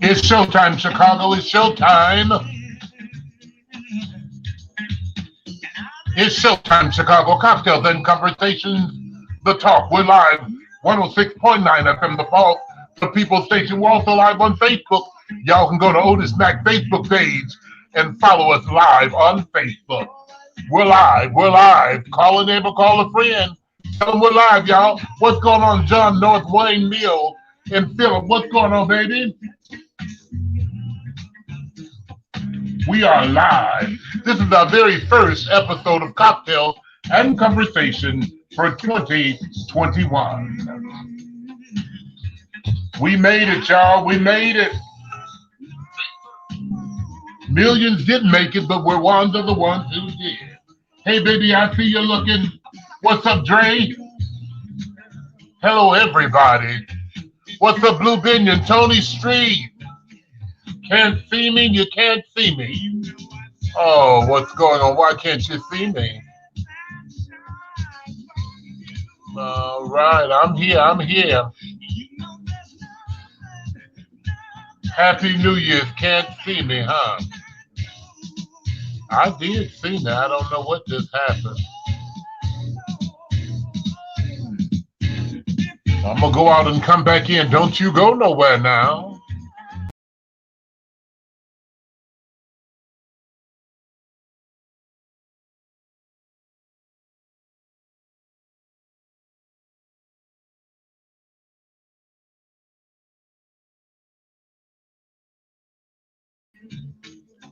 It's showtime, Chicago. It's showtime. It's showtime, Chicago. Cocktails and conversations. The talk. We're live. 106.9 FM, the Pulse, the People Station. We're also live on Facebook. Y'all can go to Otis Mack Facebook page and follow us live on Facebook. We're live. We're live. Call a neighbor, call a friend. Tell them we're live, y'all. What's going on, John North, Wayne Neal, and Philip? What's going on, baby? We are live. This is our very first episode of Cocktails and Conversation for 2021. We made it, y'all. We made it. Millions didn't make it, but we're one of the ones who did. Hey, baby, I see you looking. What's up, Dre? Hello, everybody. What's up, Blue Binion? Tony Street. Can't see me? You can't see me. Oh, what's going on? Why can't you see me? All right, I'm here. I'm here. Happy New Year's. Can't see me, huh? I did see me. I don't know what just happened. I'm going to go out and come back in. Don't you go nowhere now.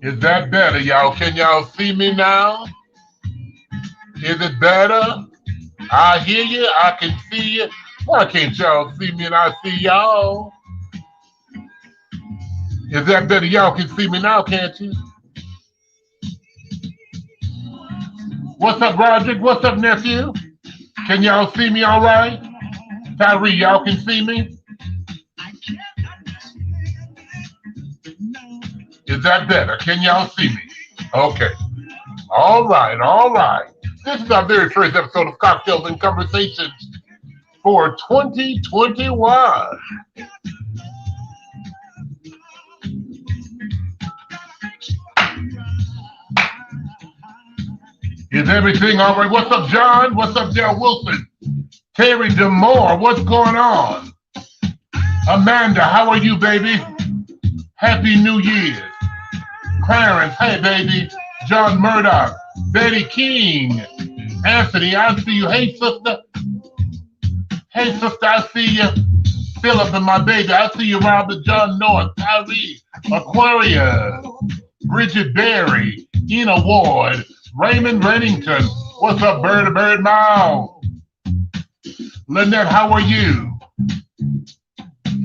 Is that better, y'all? Can y'all see me now? Is it better? I hear you. I can see you. Why can't y'all see me and I see y'all? Is that better? Y'all can see me now, can't you? What's up, Roderick? What's up, nephew? Can y'all see me all right? Tyree, y'all can see me? Is that better? Can y'all see me? Okay. All right, all right. This is our very first episode of Cocktails and Conversations for 2021. Is everything all right? What's up, John? What's up, Dale Wilson? Terry DeMore, what's going on? Amanda, how are you, baby? Happy New Year. Clarence, hey, baby. John Murdoch, Betty King, Anthony, I see you. Hey, sister. Hey, sister, I see you. Philip and my baby, I see you. Robert, John North, Tyree, Aquarius, Bridget Berry, Ina Ward, Raymond Reddington. What's up, Bird Mouth? Lynette, how are you?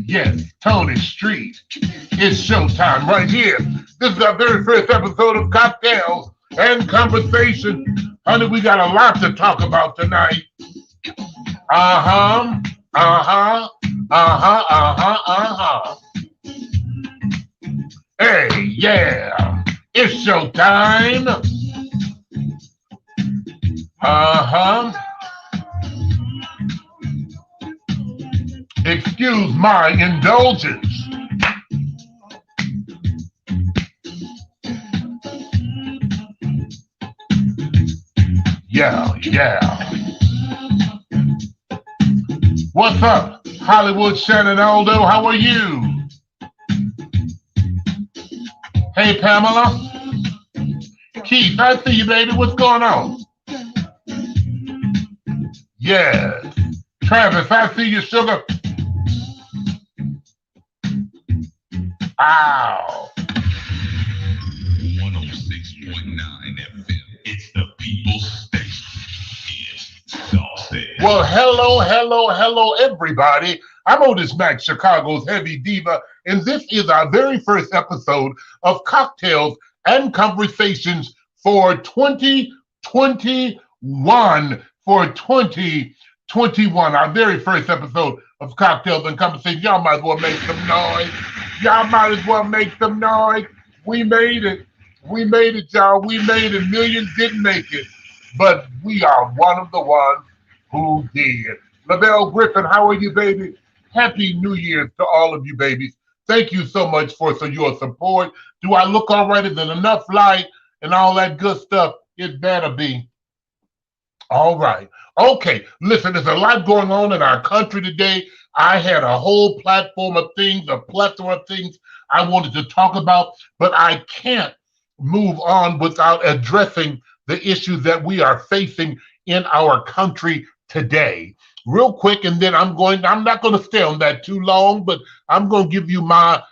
Yes, Tony Street. It's showtime right here. This is our very first episode of Cocktails and Conversation. Honey, we got a lot to talk about tonight. Uh-huh. Hey, yeah. It's showtime. Uh-huh. Excuse my indulgence. Yeah. What's up, Hollywood Shannon Aldo? How are you? Hey, Pamela. Keith, I see you, baby. What's going on? Yes. Travis, I see you, sugar. Ow. 106.9 FM. It's the People's Station. It's Saucy. Well, hello, everybody. I'm Otis Mack, Chicago's heavy diva, and this is our very first episode of Cocktails and Conversations for 2021. For 2021, our very first episode of Cocktails and Conversations. Y'all might as well make some noise. We made it. We made it, y'all. We made it. Millions didn't make it, but we are one of the ones who did. Lavelle Griffin, how are you, baby? Happy New Year to all of you, babies. Thank you so much for your support. Do I look all right? Is it enough light and all that good stuff? It better be. All right. Okay. Listen, there's a lot going on in our country today. I had a whole platform of things, a plethora of things I wanted to talk about, but I can't move on without addressing the issues that we are facing in our country today. Real quick, and then I'm not going to stay on that too long, but I'm going to give you my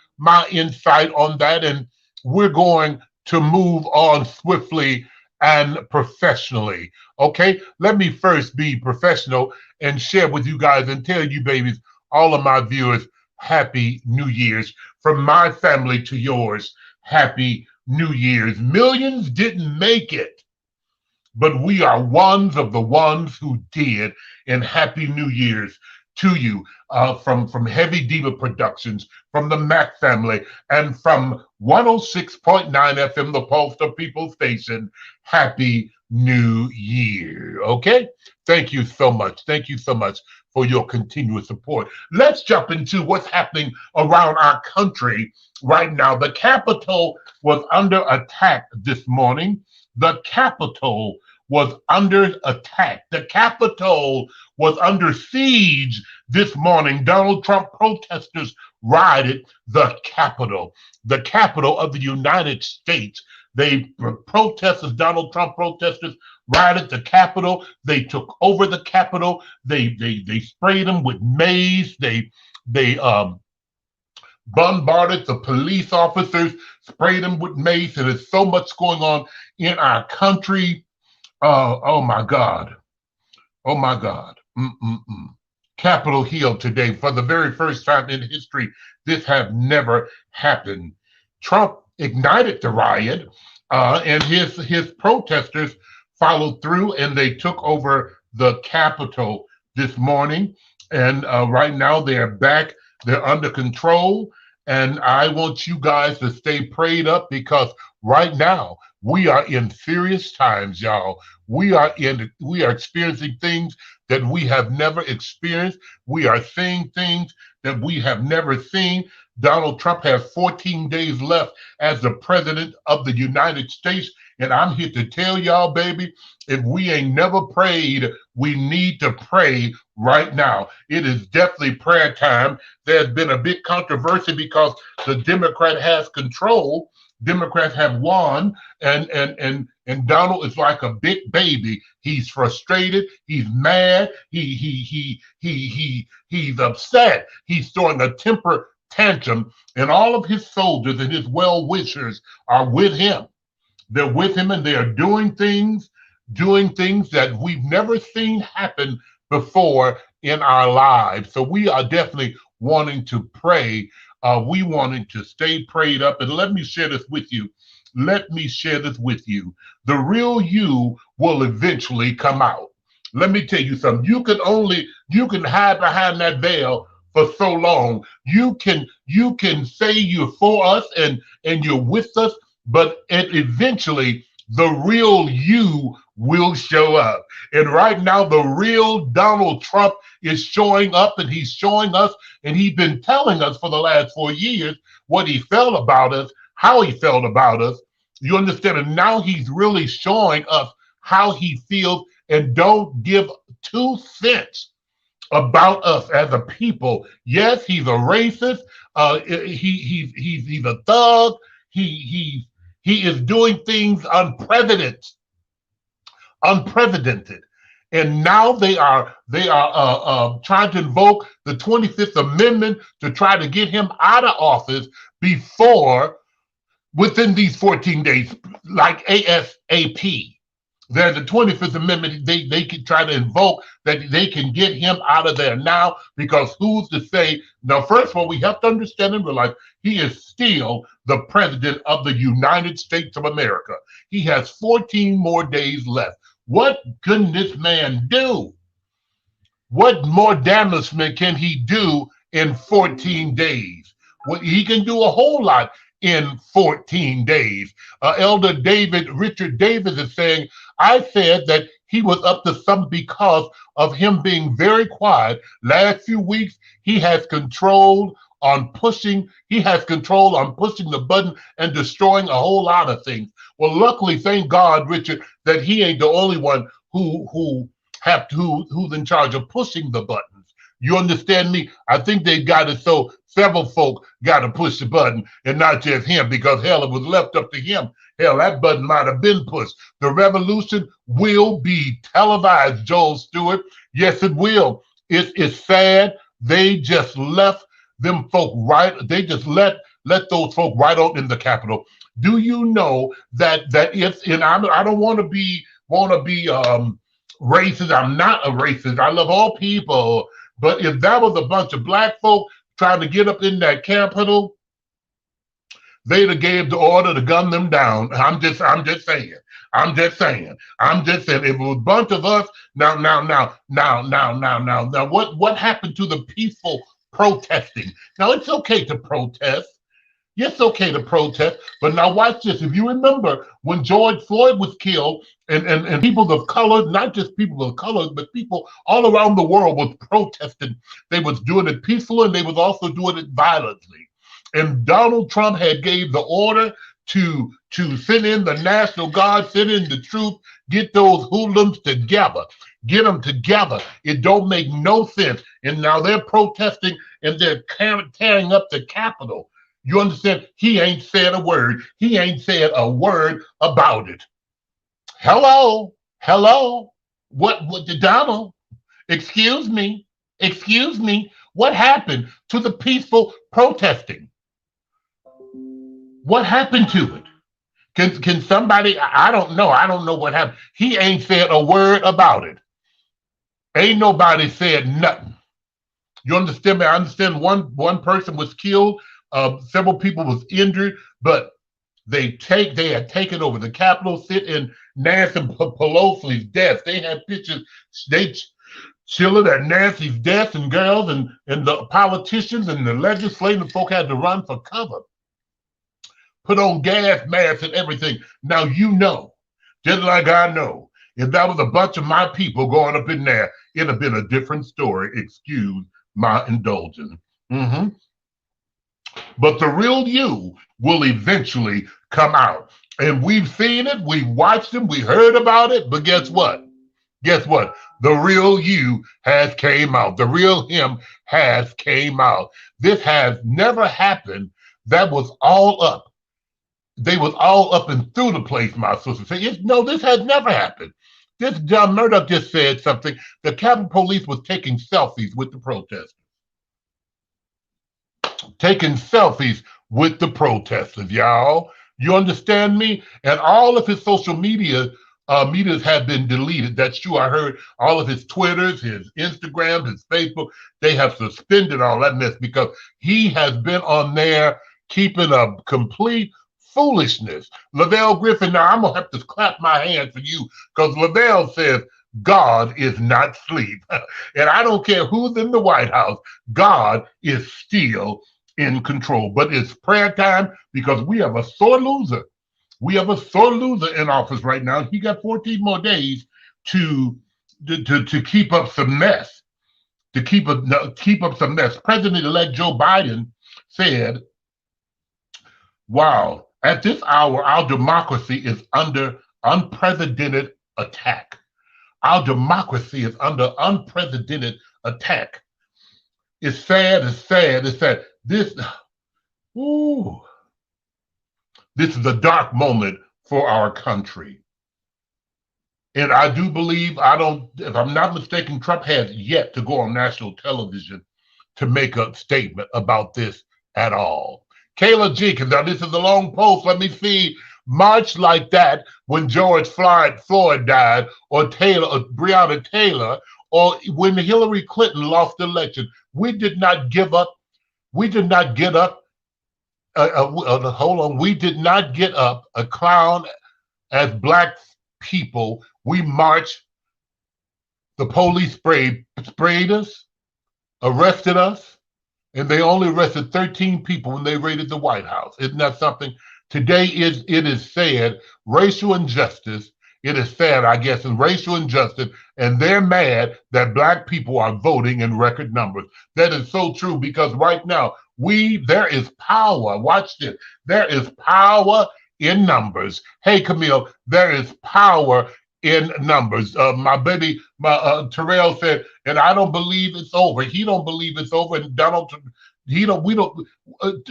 insight on that, and we're going to move on swiftly and professionally. Okay, let me first be professional and share with you guys and tell you, babies, all of my viewers, Happy New Year's. From my family to yours, Happy New Year's. Millions didn't make it, but we are ones of the ones who did. And Happy New Year's to you from Heavy Diva Productions, from the Mack family, and from 106.9 FM, the Postal People Station. Happy New Year. Okay? Thank you so much. Thank you so much for your continuous support. Let's jump into what's happening around our country right now. The Capitol was under attack this morning. The Capitol was under attack. The Capitol was under siege this morning. Donald Trump protesters raided the capital of the United States. Donald Trump protesters raided the Capitol. They took over the Capitol. They sprayed them with mace. They bombarded the police officers, sprayed them with mace, and there's so much going on in our country. Oh my God. Oh my God. Capitol Hill today, for the very first time in history, this have never happened. Trump ignited the riot, and his protesters followed through, and they took over the Capitol this morning. And right now they're back. They're under control. And I want you guys to stay prayed up, because right now we are in serious times, y'all. We are experiencing things that we have never experienced. We are seeing things that we have never seen. Donald Trump has 14 days left as the president of the United States. And I'm here to tell y'all, baby, if we ain't never prayed, we need to pray right now. It is definitely prayer time. There's been a big controversy because the Democrat has control. Democrats have won, and Donald is like a big baby. He's frustrated. He's mad. He's upset. He's throwing a temper tantrum, and all of his soldiers and his well-wishers are with him. They're with him, and they are doing things that we've never seen happen before in our lives. So we are definitely wanting to pray. We wanting to stay prayed up. And let me share this with you. Let me share this with you. The real you will eventually come out. Let me tell you something. You can hide behind that veil for so long. You can say you're for us and you're with us, but eventually the real you will show up. And right now, the real Donald Trump is showing up, and he's showing us, and he's been telling us for the last 4 years what he felt about us, how he felt about us. You understand? And now he's really showing us how he feels, and don't give 2 cents about us as a people. Yes, he's a racist. He's a thug. He is doing things unprecedented. And now they are trying to invoke the 25th Amendment to try to get him out of office within these 14 days, like ASAP. There's the 25th Amendment they can try to invoke, that they can get him out of there now, because who's to say? Now, first of all, we have to understand and realize he is still the president of the United States of America. He has 14 more days left. What can this man do? What more damagement can he do in 14 days? Well, he can do a whole lot in 14 days. Elder Richard Davis is saying, I said that he was up to something because of him being very quiet. Last few weeks, he has control on pushing. He has control on pushing the button and destroying a whole lot of things. Well, luckily, thank God, Richard, that he ain't the only one who's in charge of pushing the buttons. You understand me? I think they got it so several folk got to push the button and not just him, because hell, it was left up to him. Hell, that button might have been pushed. The revolution will be televised, Joel Stewart. Yes, it will. It's sad. They just left them folk right. They just let those folk right on in the Capitol. Do you know that it's, and I don't want to be racist. I'm not a racist. I love all people. But if that was a bunch of black folk trying to get up in that Capitol, they'd have gave the order to gun them down. I'm just saying. If it was a bunch of us, now, what happened to the peaceful protesting? Now, it's okay to protest. Yes, it's okay to protest, but now watch this. If you remember when George Floyd was killed and people of color, not just people of color, but people all around the world was protesting. They was doing it peacefully and they was also doing it violently. And Donald Trump had gave the order to send in the National Guard, send in the troops, get those hoodlums together. Get them together. It don't make no sense. And now they're protesting and they're tearing up the Capitol. You understand? He ain't said a word. He ain't said a word about it. Hello? What, Donald? Excuse me. What happened to the peaceful protesting? What happened to it? Can somebody, I don't know what happened. He ain't said a word about it. Ain't nobody said nothing. You understand me? I understand one person was killed. Several people was injured, but they had taken over the Capitol, sit in Nancy Pelosi's desk. They had pictures. They chilling at Nancy's desk, and girls and the politicians and the legislative folk had to run for cover, put on gas masks and everything. Now you know, just like I know, if that was a bunch of my people going up in there, it'd have been a different story. Excuse my indulgence. But the real you will eventually come out. And we've seen it, we've watched it, we heard about it, but guess what? The real you has came out. The real him has came out. This has never happened. That was all up. They was all up and through the place, my sister said. No, this has never happened. This John Murdoch just said something. The Capitol Police was taking selfies with the protesters. Taking selfies with the protesters, y'all. You understand me? And all of his social medias have been deleted. That's true. I heard all of his Twitters, his Instagrams, his Facebook, they have suspended all that mess because he has been on there keeping a complete foolishness. Lavelle Griffin, now I'm going to have to clap my hands for you because Lavelle says, God is not asleep. And I don't care who's in the White House, God is still in control. But it's prayer time because we have a sore loser. We have a sore loser in office right now. He got 14 more days to keep up some mess. To keep up some mess. President-elect Joe Biden said, wow, at this hour, our democracy is under unprecedented attack. Our democracy is under unprecedented attack. It's sad. This is a dark moment for our country. And I do believe, if I'm not mistaken, Trump has yet to go on national television to make a statement about this at all. Kayla Jenkins, now this is a long post. Let me see. March like that when George Floyd died, or Breonna Taylor, or when Hillary Clinton lost the election. We did not give up. We did not get up. We did not get up a clown as Black people. We marched. The police sprayed us, arrested us, and they only arrested 13 people when they raided the White House. Isn't that something? Today it is said racial injustice It is sad, I guess, in racial injustice, and they're mad that black people are voting in record numbers. That is so true because right now, there is power. Watch this. There is power in numbers. Hey, Camille, there is power in numbers. My baby, Terrell said, and I don't believe it's over. He don't believe it's over. And Donald, he don't. We don't.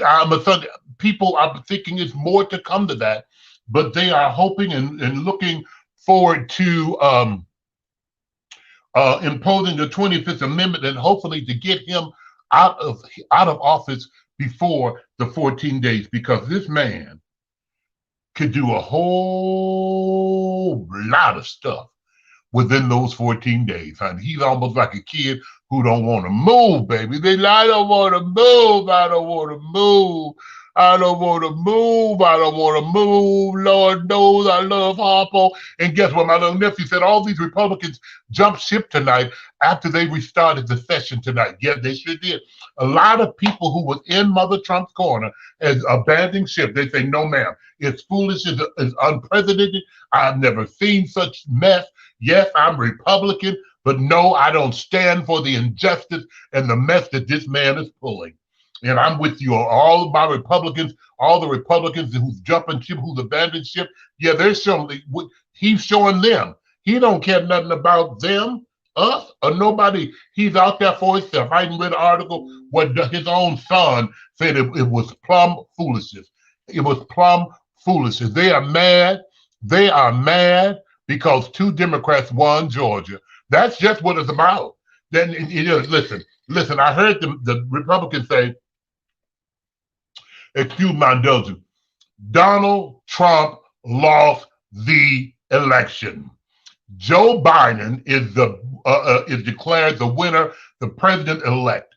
I'm a son. People are thinking it's more to come to that, but they are hoping and looking forward to imposing the 25th Amendment and hopefully to get him out of office before the 14 days, because this man could do a whole lot of stuff within those 14 days, honey. He's almost like a kid who don't want to move, baby. I don't want to move. I don't want to move. I don't want to move. I don't want to move. Lord knows I love Harpo. And guess what? My little nephew said all these Republicans jumped ship tonight after they restarted the session tonight. Yeah, they sure did. A lot of people who was in Mother Trump's corner as abandoning ship, they say, no, ma'am. It's foolish. It's unprecedented. I've never seen such mess. Yes, I'm Republican, but no, I don't stand for the injustice and the mess that this man is pulling. And I'm with you on all of my Republicans, all the Republicans who's jumping ship, who's abandoned ship. Yeah, they're showing, he's showing them. He don't care nothing about them, us, or nobody. He's out there for himself. I even read an article where his own son said it was plumb foolishness. It was plumb foolishness. They are mad. They are mad because 2 Democrats won Georgia. That's just what it's about. Then, listen, I heard the Republicans say, excuse my indulgence, Donald Trump lost the election. Joe Biden is declared the winner, the president-elect.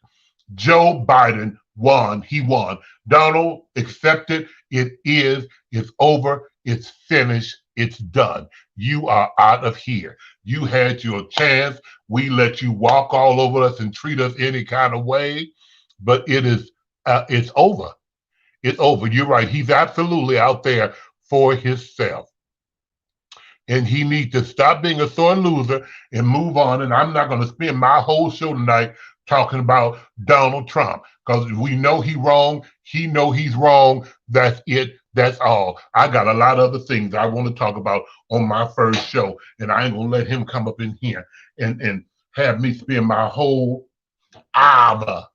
Joe Biden won. He won. Donald accepted. It's over. It's finished. It's done. You are out of here. You had your chance. We let you walk all over us and treat us any kind of way, but it's over. It's over. You're right. He's absolutely out there for himself. And he needs to stop being a sore loser and move on. And I'm not going to spend my whole show tonight talking about Donald Trump because we know he's wrong. He know he's wrong. That's it. That's all. I got a lot of other things I want to talk about on my first show. And I ain't going to let him come up in here and have me spend my whole hour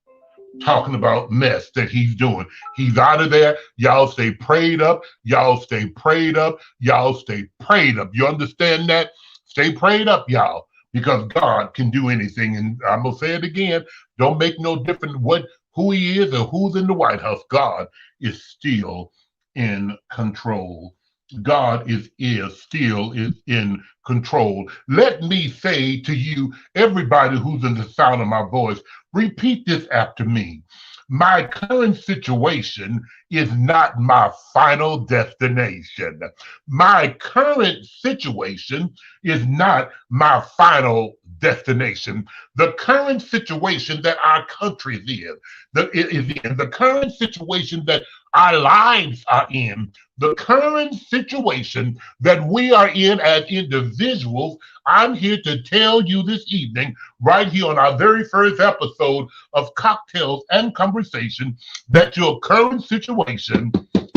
talking about mess that he's doing. He's out of there. Y'all stay prayed up. Y'all stay prayed up. Y'all stay prayed up. You understand that? Stay prayed up, y'all, because God can do anything. And I'm going to say it again. Don't make no difference who he is or who's in the White House. God is still in control. God is still in control. Let me say to you, everybody who's in the sound of my voice, repeat this after me. My current situation is not my final destination. My current situation is not my final destination. The current situation that our country is in, the current situation that our lives are in, the current situation that we are in as individuals, I'm here to tell you this evening, right here on our very first episode of Cocktails and Conversation, that your current situation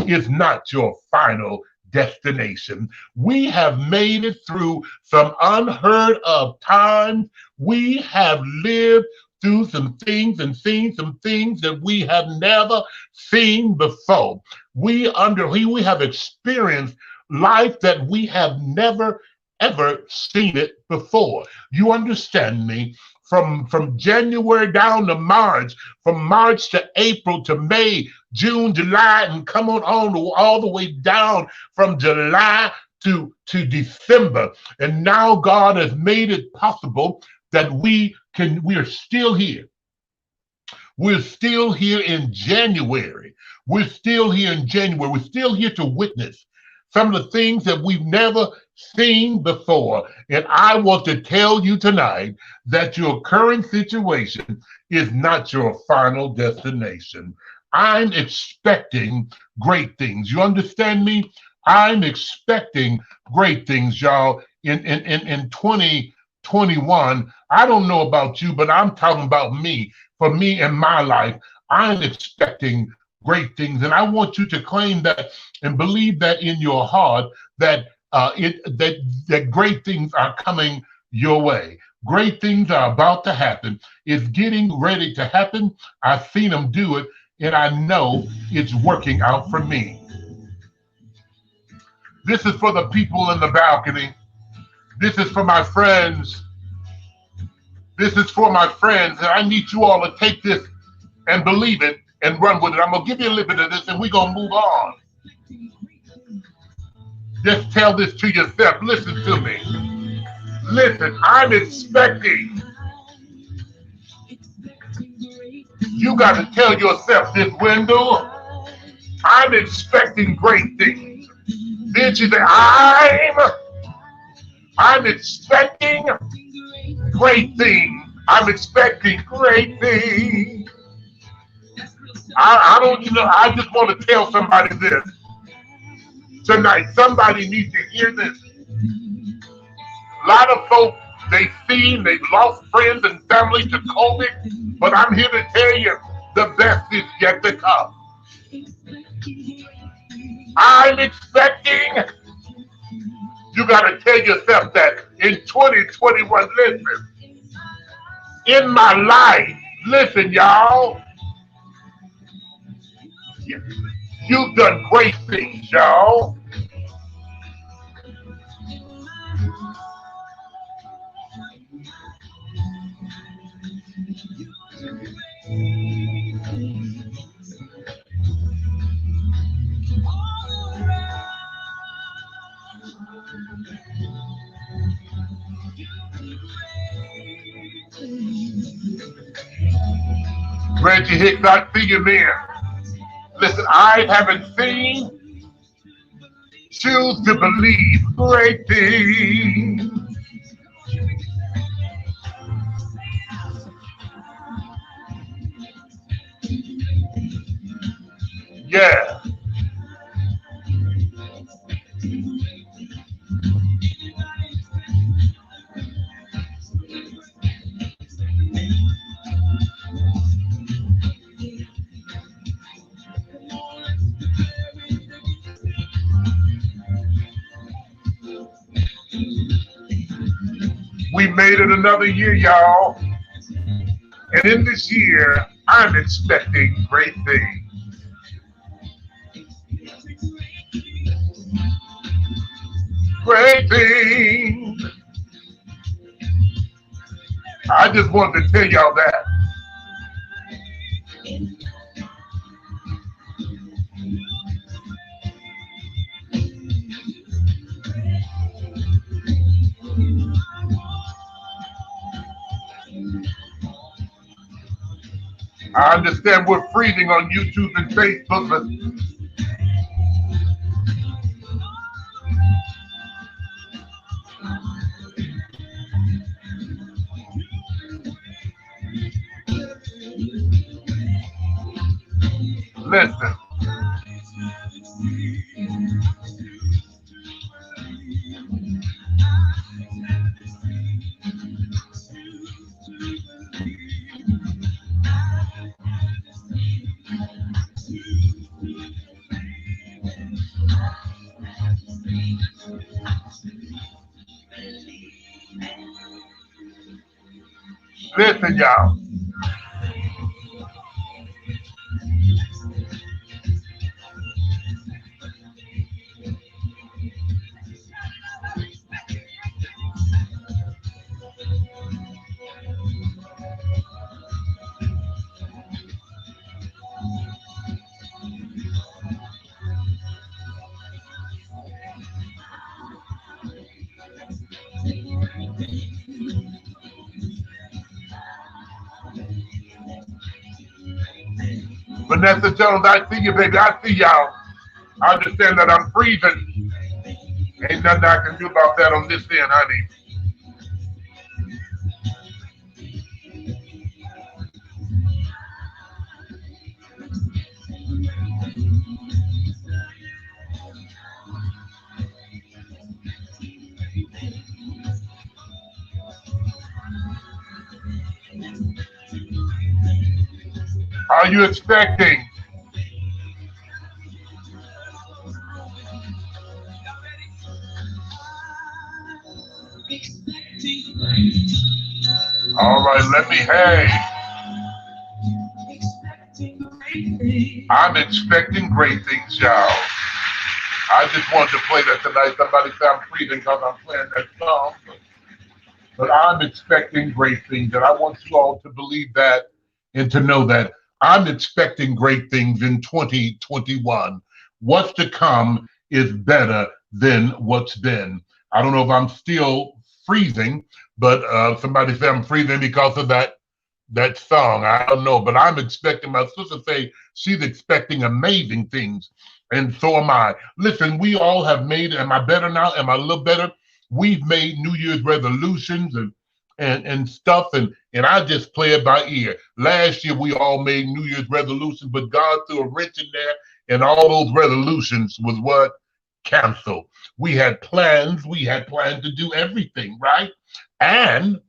is not your final destination. We have made it through some unheard of times. We have lived through some things and seen some things that we have never seen before. We have experienced life that we have never ever seen it before. You understand me? From January down to March, from March to April to May, June, July, and come on all the way down from July to December. And now God has made it possible that we are still here. We're still here in January. We're still here in January. We're still here to witness some of the things that we've never seen before. And I want to tell you tonight that your current situation is not your final destination. I'm expecting great things. You understand me? I'm expecting great things, y'all, in 2021. I don't know about you, but I'm talking about me. For me in my life, I'm expecting great things. And I want you to claim that and believe that in your heart that that great things are coming your way. Great things are about to happen. It's getting ready to happen. I've seen them do it, and I know it's working out for me. This is for the people in the balcony. This is for my friends. This is for my friends. And I need you all to take this and believe it and run with it. I'm going to give you a little bit of this and we're going to move on. Just tell this to yourself. Listen to me. Listen, I'm expecting. You got to tell yourself this, Wendell. I'm expecting great things. Then you say, I'm expecting great things. I'm expecting great things. I don't, I just want to tell somebody this tonight. Somebody needs to hear this. A lot of folks, they've lost friends and family to COVID, but I'm here to tell you the best is yet to come. I'm expecting. You got to tell yourself that in 2021, listen, in my life, listen, y'all, you've done great things, y'all. Reggie Hicks, I see you there. Listen, I haven't seen. Choose to believe great things. Yeah. We made it another year, y'all. And in this year, I'm expecting great things. Great things. I just wanted to tell y'all that. I understand we're freezing on YouTube and Facebook, but listen. Listen, y'all. Vanessa Jones, I see you, baby. I see y'all. I understand that I'm freezing. Ain't nothing I can do about that on this end, honey. Are you expecting? All right, let me, hey, I'm expecting great things, y'all. I just wanted to play that tonight. Somebody said I'm freezing because I'm playing that song. But I'm expecting great things. And I want you all to believe that and to know that I'm expecting great things in 2021. What's to come is better than what's been. I don't know if I'm still freezing, but somebody said I'm freezing because of that song. I don't know, but I'm expecting. My sister say she's expecting amazing things, and so am I. Listen, we all have made. Am I better now? Am I a little better? We've made New Year's resolutions and stuff, and I just play it by ear. Last year we all made New Year's resolutions, but God threw a wrench in there, and all those resolutions was what canceled. We had plans to do everything right, and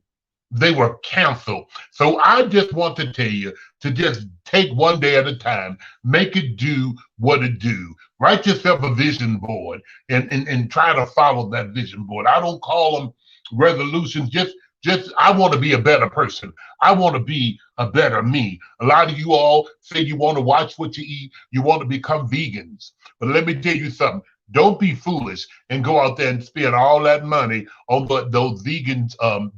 they were canceled. So I just want to tell you to just take one day at a time, make it do what it do. Write yourself a vision board and try to follow that vision board. I don't call them resolutions. Just I want to be a better person. I want to be a better me. A lot of you all say you want to watch what you eat. You want to become vegans. But let me tell you something. Don't be foolish and go out there and spend all that money on those vegan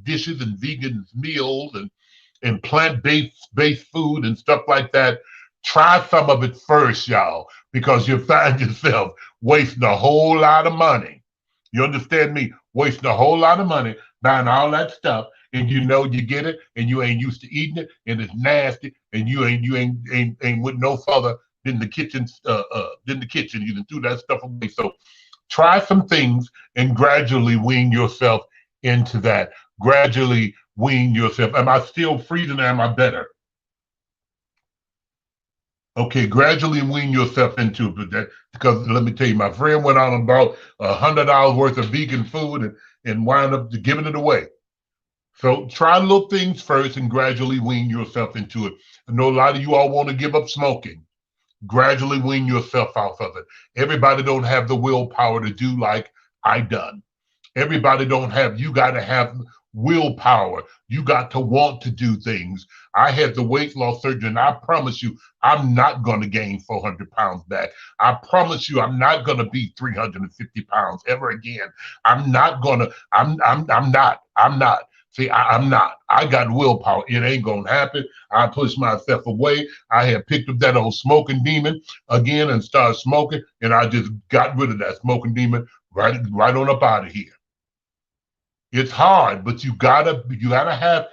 dishes and vegan meals and plant-based food and stuff like that. Try some of it first, y'all, because you'll find yourself wasting a whole lot of money. You understand me? Wasting a whole lot of money buying all that stuff, and you know you get it, and you ain't used to eating it, and it's nasty, and you ain't with no further than the kitchen. Than the kitchen, you can threw that stuff away. So try some things and gradually wean yourself into that. Gradually wean yourself. Am I still freezing? Or am I better? Okay, gradually wean yourself into it. But that, because let me tell you, my friend went out and bought $100 worth of vegan food and wound up giving it away. So try little things first and gradually wean yourself into it. I know a lot of you all want to give up smoking. Gradually wean yourself out of it. Everybody don't have the willpower to do like I done. Everybody don't have, you got to have willpower. You got to want to do things. I had the weight loss surgery, and I promise you, I'm not going to gain 400 pounds back. I promise you, I'm not going to be 350 pounds ever again. I'm not going to, I'm not. See, I'm not. I got willpower. It ain't going to happen. I pushed myself away. I had picked up that old smoking demon again and started smoking, and I just got rid of that smoking demon right on up out of here. It's hard, but you gotta have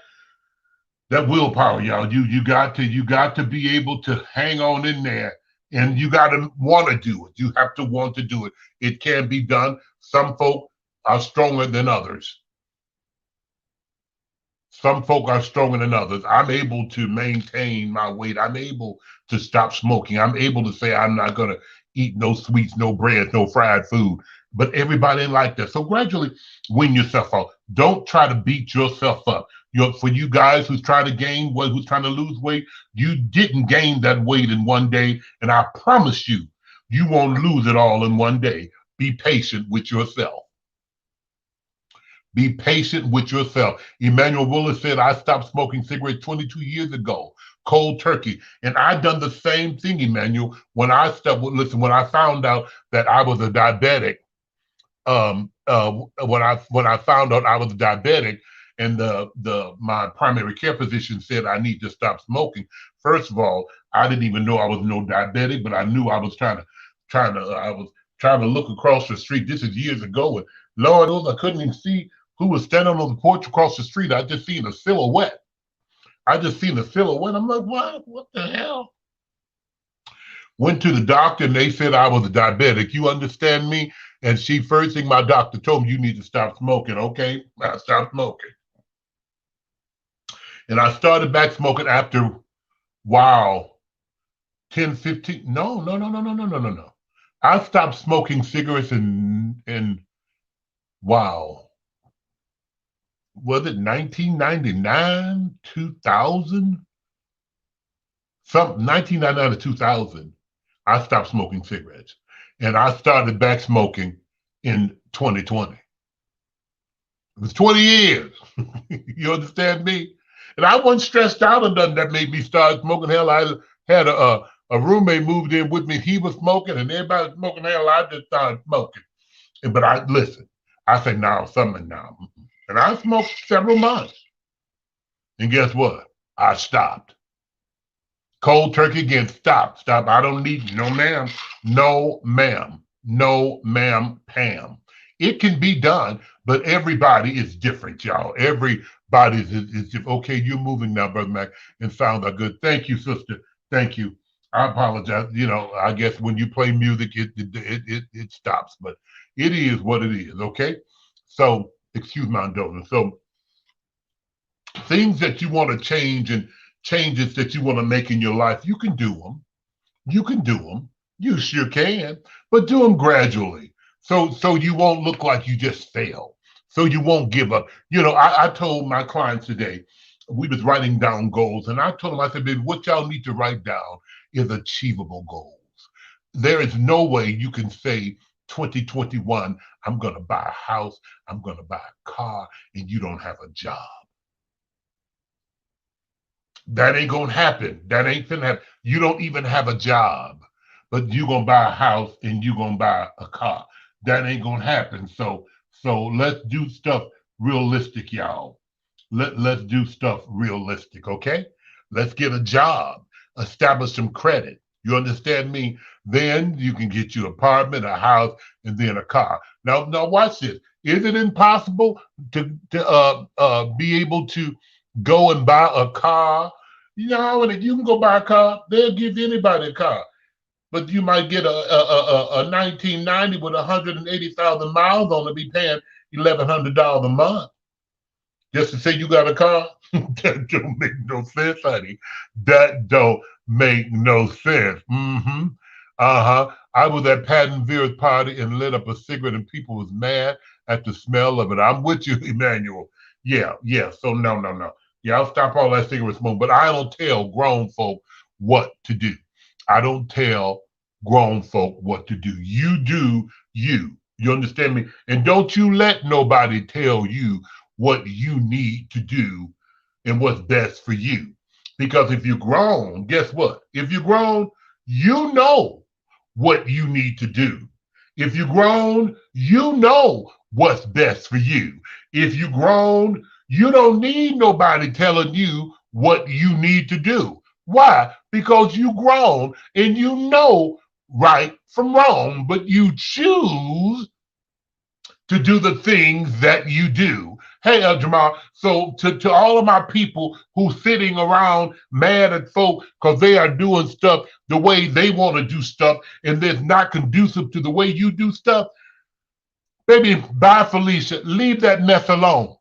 that willpower, y'all. You got to be able to hang on in there, and you gotta want to do it. You have to want to do it. It can be done. Some folk are stronger than others. Some folk are stronger than others. I'm able to maintain my weight. I'm able to stop smoking. I'm able to say I'm not gonna eat no sweets, no bread, no fried food. But everybody ain't like that. So gradually wean yourself out. Don't try to beat yourself up. For you guys who's trying to gain weight, who's trying to lose weight, you didn't gain that weight in one day. And I promise you, you won't lose it all in one day. Be patient with yourself. Be patient with yourself. Emmanuel Willis said, I stopped smoking cigarettes 22 years ago, cold turkey. And I done the same thing, Emmanuel. When I found out that I was a diabetic, when I found out I was a diabetic, and the my primary care physician said I need to stop smoking. First of all, I didn't even know I was no diabetic, but I knew I was trying to look across the street. This is years ago, and Lord knows I couldn't even see who was standing on the porch across the street. I just seen a silhouette. I just seen a silhouette. I'm like, what? What the hell? Went to the doctor and they said I was a diabetic. You understand me? And first thing my doctor told me, you need to stop smoking. Okay, I stopped smoking. And I started back smoking after, wow, 10, 15. No, no, no, no, no, no, no, no, no. I stopped smoking cigarettes in wow, was it 1999, 2000? some 1999 to 2000, I stopped smoking cigarettes. And I started back smoking in 2020. It was 20 years. You understand me? And I wasn't stressed out or nothing that made me start smoking. Hell, I had a roommate moved in with me. He was smoking and everybody was smoking. Hell, I just started smoking. But I listen, I said, now, something now. And I smoked several months. And guess what? I stopped. Cold turkey again. Stop. Stop. I don't need no ma'am. No ma'am. No ma'am, Pam. It can be done, but everybody is different, y'all. Everybody is different. Okay, you're moving now, Brother Mac, and sounds are good. Thank you, sister. Thank you. I apologize. You know, I guess when you play music, it stops, but it is what it is. Okay. So excuse my indulgence. So things that you want to change and changes that you want to make in your life, you can do them. You can do them. You sure can, but do them gradually. So you won't look like you just failed. So you won't give up. You know, I told my clients today, we was writing down goals, and I told them, I said, baby, what y'all need to write down is achievable goals. There is no way you can say 2021, I'm going to buy a house, I'm going to buy a car, and you don't have a job. That ain't gonna happen. That ain't gonna happen. You don't even have a job, but you gonna buy a house and you gonna buy a car. That ain't gonna happen. So let's do stuff realistic, y'all. Let's do stuff realistic, okay? Let's get a job, establish some credit. You understand me? Then you can get you an apartment, a house, and then a car. Now watch this. Is it impossible to be able to go and buy a car? You know, when you can go buy a car, they'll give anybody a car. But you might get a 1990 with 180,000 miles on it, be paying $1,100 a month. Just to say you got a car? That don't make no sense, honey. That don't make no sense. Mm-hmm. Uh-huh. I was at Patton Vera's party and lit up a cigarette and people was mad at the smell of it. I'm with you, Emmanuel. Yeah. So no. Yeah, I'll stop all that cigarette smoke, but I don't tell grown folk what to do. I don't tell grown folk what to do. You do you. You understand me? And don't you let nobody tell you what you need to do and what's best for you. Because if you're grown, guess what? If you're grown, you know what you need to do. If you're grown, you know what's best for you. If you're grown, you don't need nobody telling you what you need to do. Why? Because you grown and you know right from wrong, but you choose to do the things that you do. Hey, Jamal, so to all of my people who sitting around mad at folk because they are doing stuff the way they want to do stuff and that's not conducive to the way you do stuff, baby, bye, Felicia. Leave that mess alone.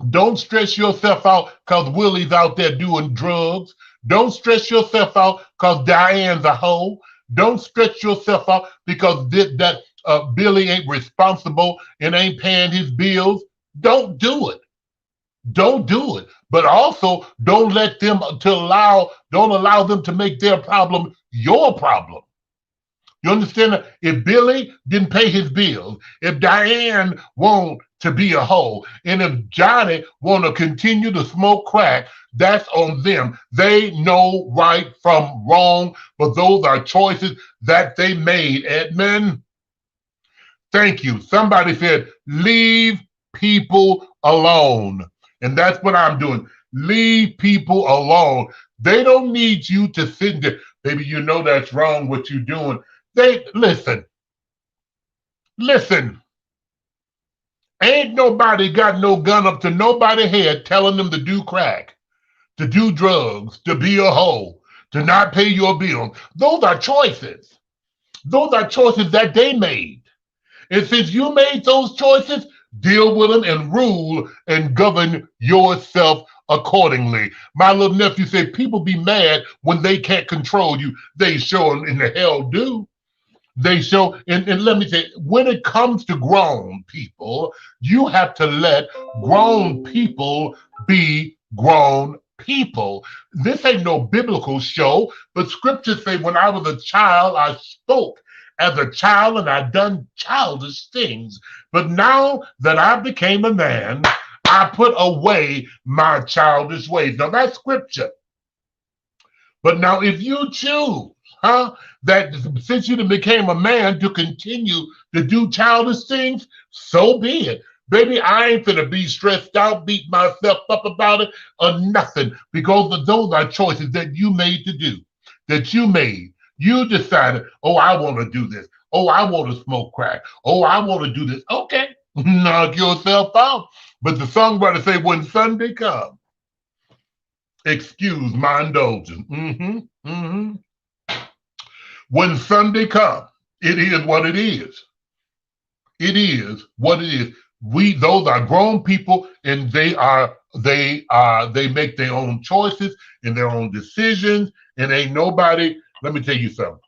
Don't stress yourself out because Willie's out there doing drugs. Don't stress yourself out because Diane's a hoe. Don't stress yourself out because Billy ain't responsible and ain't paying his bills. Don't do it. Don't do it. But also don't allow them to make their problem your problem. You understand that? If Billy didn't pay his bills, if Diane want to be a hoe, and if Johnny want to continue to smoke crack, that's on them. They know right from wrong, but those are choices that they made, Edmund. Thank you. Somebody said, leave people alone. And that's what I'm doing. Leave people alone. They don't need you to sit there. Baby, you know that's wrong what you're doing. They listen. Ain't nobody got no gun up to nobody's head telling them to do crack, to do drugs, to be a hoe, to not pay your bills. Those are choices. Those are choices that they made. And since you made those choices, deal with them and rule and govern yourself accordingly. My little nephew said, people be mad when they can't control you. They sure in the hell do. They show, and let me say, when it comes to grown people, you have to let grown people be grown people. This ain't no biblical show, but scriptures say when I was a child, I spoke as a child and I done childish things. But now that I became a man, I put away my childish ways. Now that's scripture. But now if you choose, that since you became a man to continue to do childish things, so be it. Baby, I ain't finna be stressed out, beat myself up about it, or nothing, because those are choices that you made to do, that you made. You decided, oh, I want to do this. Oh, I want to smoke crack. Oh, I want to do this. Okay, knock yourself out. But the songwriter say, when Sunday comes, excuse my indulgence. When Sunday comes, it is what it is. It is what it is. Those are grown people, and they make their own choices and their own decisions, and ain't nobody. Let me tell you something.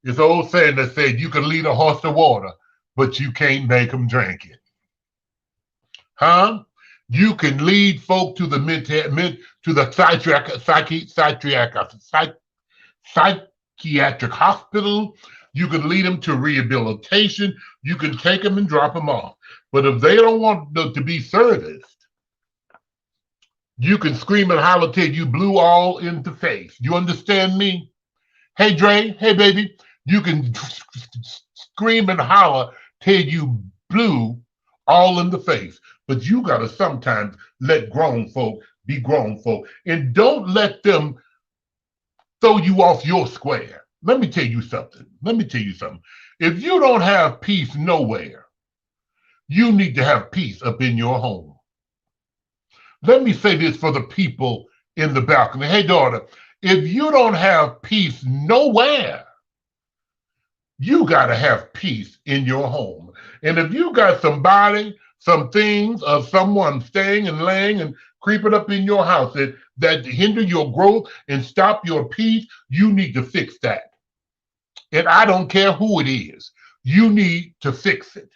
It's an old saying that said you can lead a horse to water, but you can't make them drink it. You can lead folk to the psychiatric hospital. You can lead them to rehabilitation. You can take them and drop them off. But if they don't want to be serviced, you can scream and holler till you blew all in the face. You understand me? Hey, Dre. Hey, baby. You can scream and holler till you blew all in the face. But you got to sometimes let grown folk be grown folk. And don't let them throw you off your square. Let me tell you something. If you don't have peace nowhere, you need to have peace up in your home. Let me say this for the people in the balcony. Hey, daughter, if you don't have peace nowhere, you got to have peace in your home. And if you got somebody, some things, or someone staying and laying and creeping up in your house that hinder your growth and stop your peace, you need to fix that. And I don't care who it is. You need to fix it.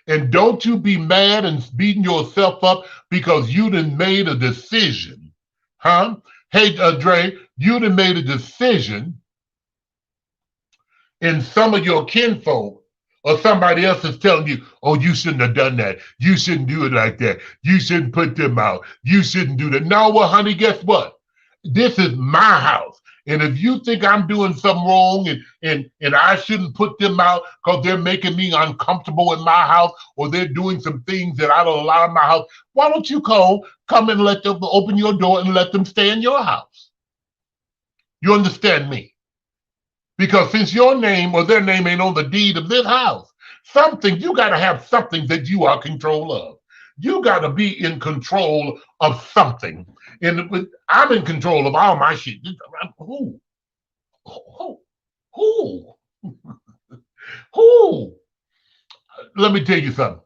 And don't you be mad and beating yourself up because you done made a decision. Hey, Dre, you done made a decision, and some of your kinfolk or somebody else is telling you, oh, you shouldn't have done that. You shouldn't do it like that. You shouldn't put them out. You shouldn't do that. No, well, honey, guess what? This is my house. And if you think I'm doing something wrong and I shouldn't put them out because they're making me uncomfortable in my house, or they're doing some things that I don't allow in my house, why don't you come and let them open your door and let them stay in your house? You understand me? Because since your name or their name ain't on the deed of this house, you got to have something that you are control of. You got to be in control of something. And I'm in control of all my shit. Who? Let me tell you something.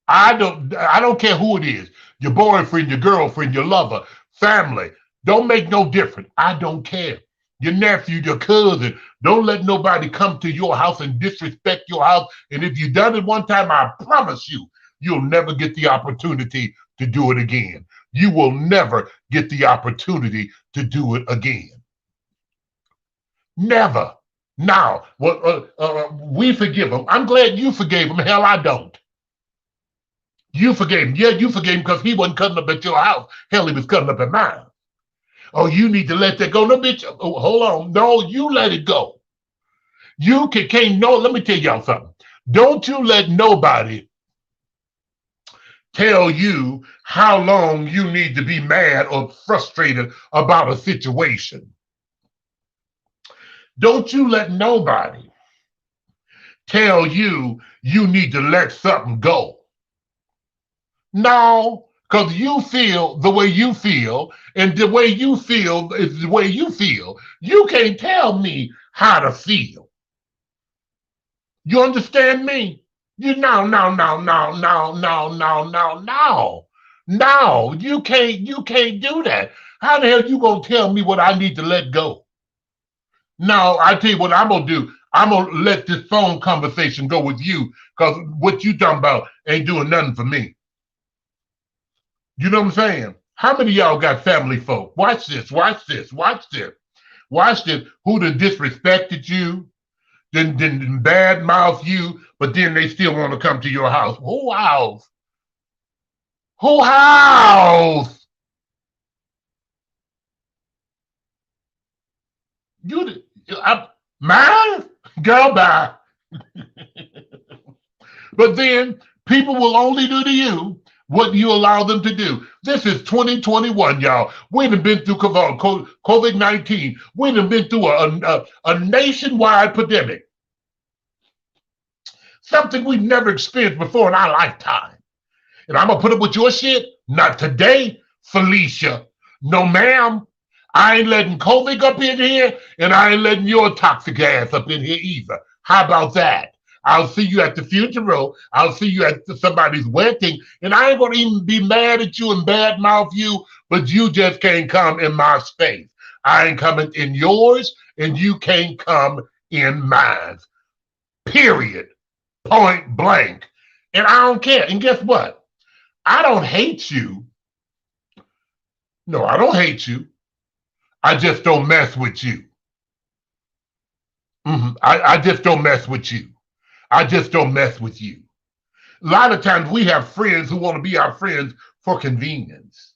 I don't care who it is. Your boyfriend, your girlfriend, your lover, family. Don't make no difference. I don't care. Your nephew, your cousin. Don't let nobody come to your house and disrespect your house. And if you done it one time, I promise you, you'll never get the opportunity to do it again. You will never get the opportunity to do it again. Never. Now, we forgive him. I'm glad you forgave him. Hell, I don't. You forgave him. Yeah, you forgave him because he wasn't cutting up at your house. Hell, he was cutting up at mine. Oh, you need to let that go. No, bitch. Oh, hold on. No, you let it go. You can't. No, let me tell y'all something. Don't you let nobody tell you how long you need to be mad or frustrated about a situation. Don't you let nobody tell you you need to let something go. No, because you feel the way you feel, and the way you feel is the way you feel. You can't tell me how to feel. You understand me? No, you can't do that. How the hell you gonna tell me what I need to let go? No, I tell you what I'm gonna do. I'm gonna let this phone conversation go with you, because what you talking about ain't doing nothing for me. You know what I'm saying? How many of y'all got family folk? Watch this, watch this, watch this. Watch this. Who done disrespected you, then bad mouth you, but then they still want to come to your house. Who house? Who house? You, mine? Girl, bye. But then people will only do to you what you allow them to do. This is 2021, y'all. We done been through COVID-19. We done been through a nationwide pandemic. Something we've never experienced before in our lifetime. And I'm going to put up with your shit? Not today, Felicia. No, ma'am. I ain't letting COVID up in here, and I ain't letting your toxic ass up in here either. How about that? I'll see you at the funeral. I'll see you at somebody's wedding, and I ain't going to even be mad at you and badmouth you, but you just can't come in my space. I ain't coming in yours, and you can't come in mine. Period. Point blank. And I don't care. And guess what? I don't hate you. No, I don't hate you. I just don't mess with you. I just don't mess with you. I just don't mess with you. A lot of times we have friends who want to be our friends for convenience.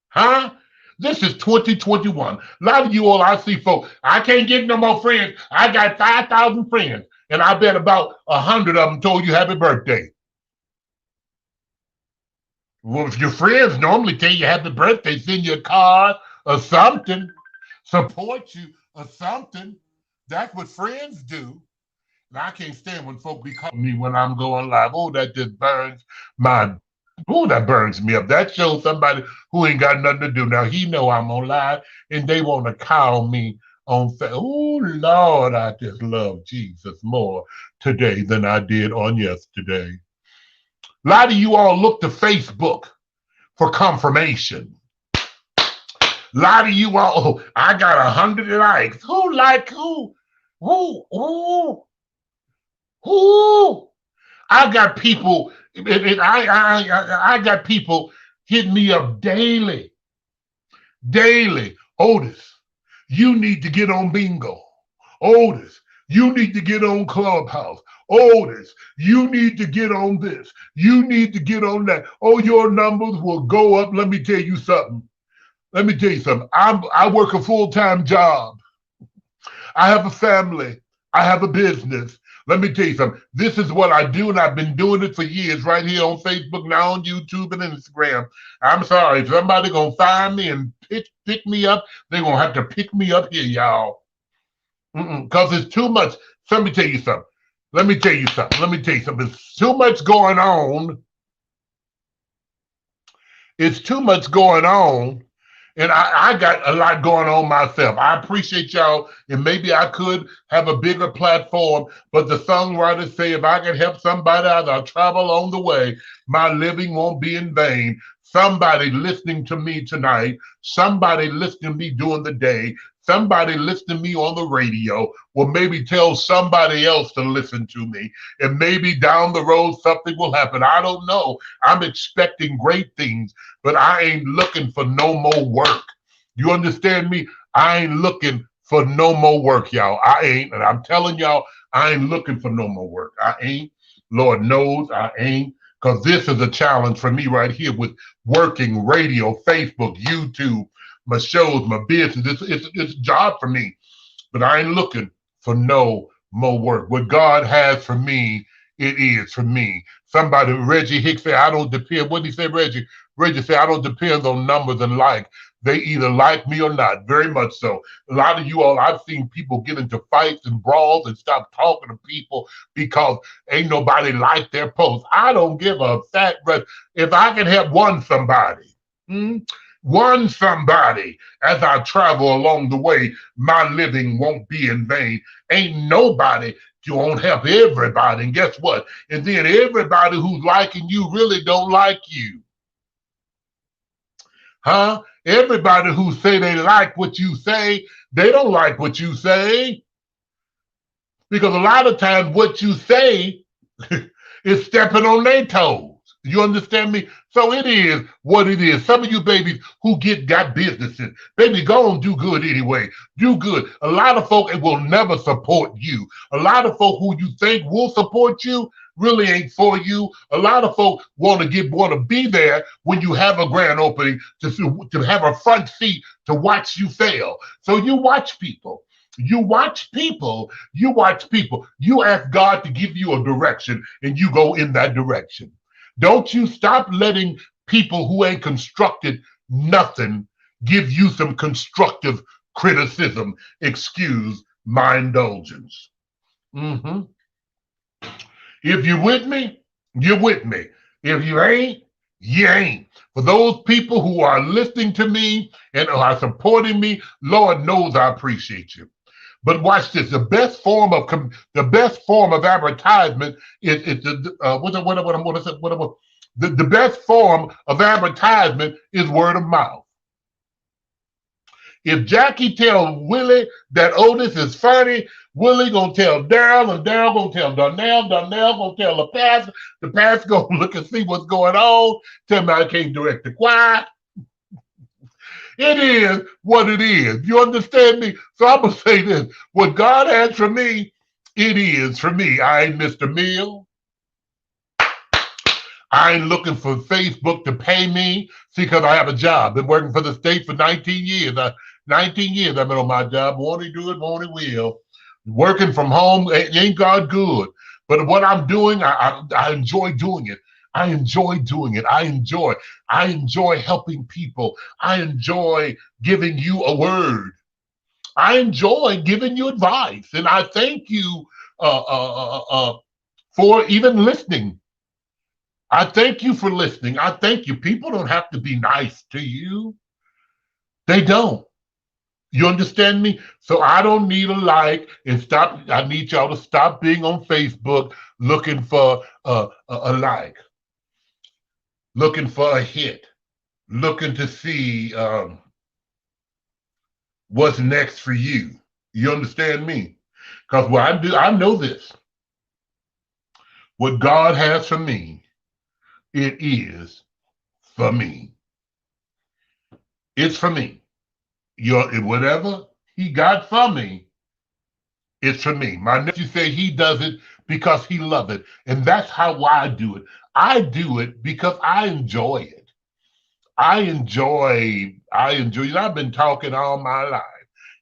Huh? This is 2021. A lot of you all I see folks, I can't get no more friends. I got 5,000 friends. And I bet about 100 of them told you happy birthday. Well, if your friends normally tell you happy birthday, send you a card or something, support you or something. That's what friends do. And I can't stand when folk be calling me when I'm going live. Oh, that just burns that burns me up. That shows somebody who ain't got nothing to do. Now, he know I'm on live, and they want to call me on oh, Lord, I just love Jesus more today than I did on yesterday. A lot of you all look to Facebook for confirmation. A lot of you all, oh, I got 100 likes. Who like who? Who? I got people, I got people hitting me up daily. Otis, you need to get on bingo. Otis, you need to get on Clubhouse. Otis, you need to get on this. You need to get on that. Oh, your numbers will go up. Let me tell you something. I work a full-time job. I have a family. I have a business. Let me tell you something. This is what I do, and I've been doing it for years right here on Facebook, now on YouTube and Instagram. I'm sorry. If somebody going to find me and pick me up, they're going to have to pick me up here, y'all. Because it's too much. Let me tell you something. There's too much going on. It's too much going on. And I got a lot going on myself. I appreciate y'all, and maybe I could have a bigger platform, but the songwriters say if I can help somebody out, I'll travel along the way. My living won't be in vain. Somebody listening to me tonight, somebody listening to me during the day, somebody listening to me on the radio will maybe tell somebody else to listen to me. And maybe down the road, something will happen. I don't know. I'm expecting great things, but I ain't looking for no more work. You understand me? I ain't looking for no more work, y'all. I ain't. And I'm telling y'all, I ain't looking for no more work. I ain't. Lord knows I ain't. Because this is a challenge for me right here with working radio, Facebook, YouTube, my shows, my business. It's a job for me, but I ain't looking for no more work. What God has for me, it is for me. Somebody, Reggie Hicks said, I don't depend. What did he say, Reggie? Reggie said, I don't depend on numbers and like. They either like me or not, very much so. A lot of you all, I've seen people get into fights and brawls and stop talking to people because ain't nobody like their post. I don't give a fat rest. If I can help one somebody as I travel along the way, my living won't be in vain. Ain't nobody, you won't help everybody. And guess what? And then everybody who's liking you really don't like you. Huh? Everybody who say they like what you say, they don't like what you say. Because a lot of times what you say is stepping on their toes. You understand me? So it is what it is. Some of you babies who got businesses, baby, go and do good anyway. Do good. A lot of folk will never support you. A lot of folk who you think will support you really ain't for you. A lot of folk want to be there when you have a grand opening to have a front seat to watch you fail. So you watch people. You watch people. You watch people. You ask God to give you a direction and you go in that direction. Don't you stop letting people who ain't constructed nothing give you some constructive criticism. Excuse my indulgence. Mm-hmm. If you're with me, you're with me. If you ain't, you ain't. For those people who are listening to me and are supporting me, Lord knows I appreciate you. But watch this: the best form of advertisement is the best form of advertisement is word of mouth. If Jackie tells Willie that Otis is funny, Willie gonna tell Daryl, and Daryl gonna tell Darnell, Darnell gonna tell the pastor gonna look and see what's going on, tell me I can't direct the choir. It is what it is. You understand me? So I'm gonna say this: what God has for me, it is for me. I ain't Mr. Mill. I ain't looking for Facebook to pay me. See, because I have a job. Been working for the state for 19 years. 19 years I've been on my job. Won't he do it? Won't he will? Working from home ain't God good. But what I'm doing, I enjoy doing it. I enjoy doing it. I enjoy helping people. I enjoy giving you a word. I enjoy giving you advice. And I thank you for even listening. I thank you for listening. I thank you. People don't have to be nice to you. They don't. You understand me? So I don't need a like and stop. I need y'all to stop being on Facebook looking for a like, looking for a hit, looking to see what's next for you. You understand me? Because what I do, I know this. What God has for me, it is for me. It's for me. Whatever he got for me, it's for me. My nephew say he does it because he loves it. And that's how I do it. I do it because I enjoy it. I enjoy it. I've been talking all my life.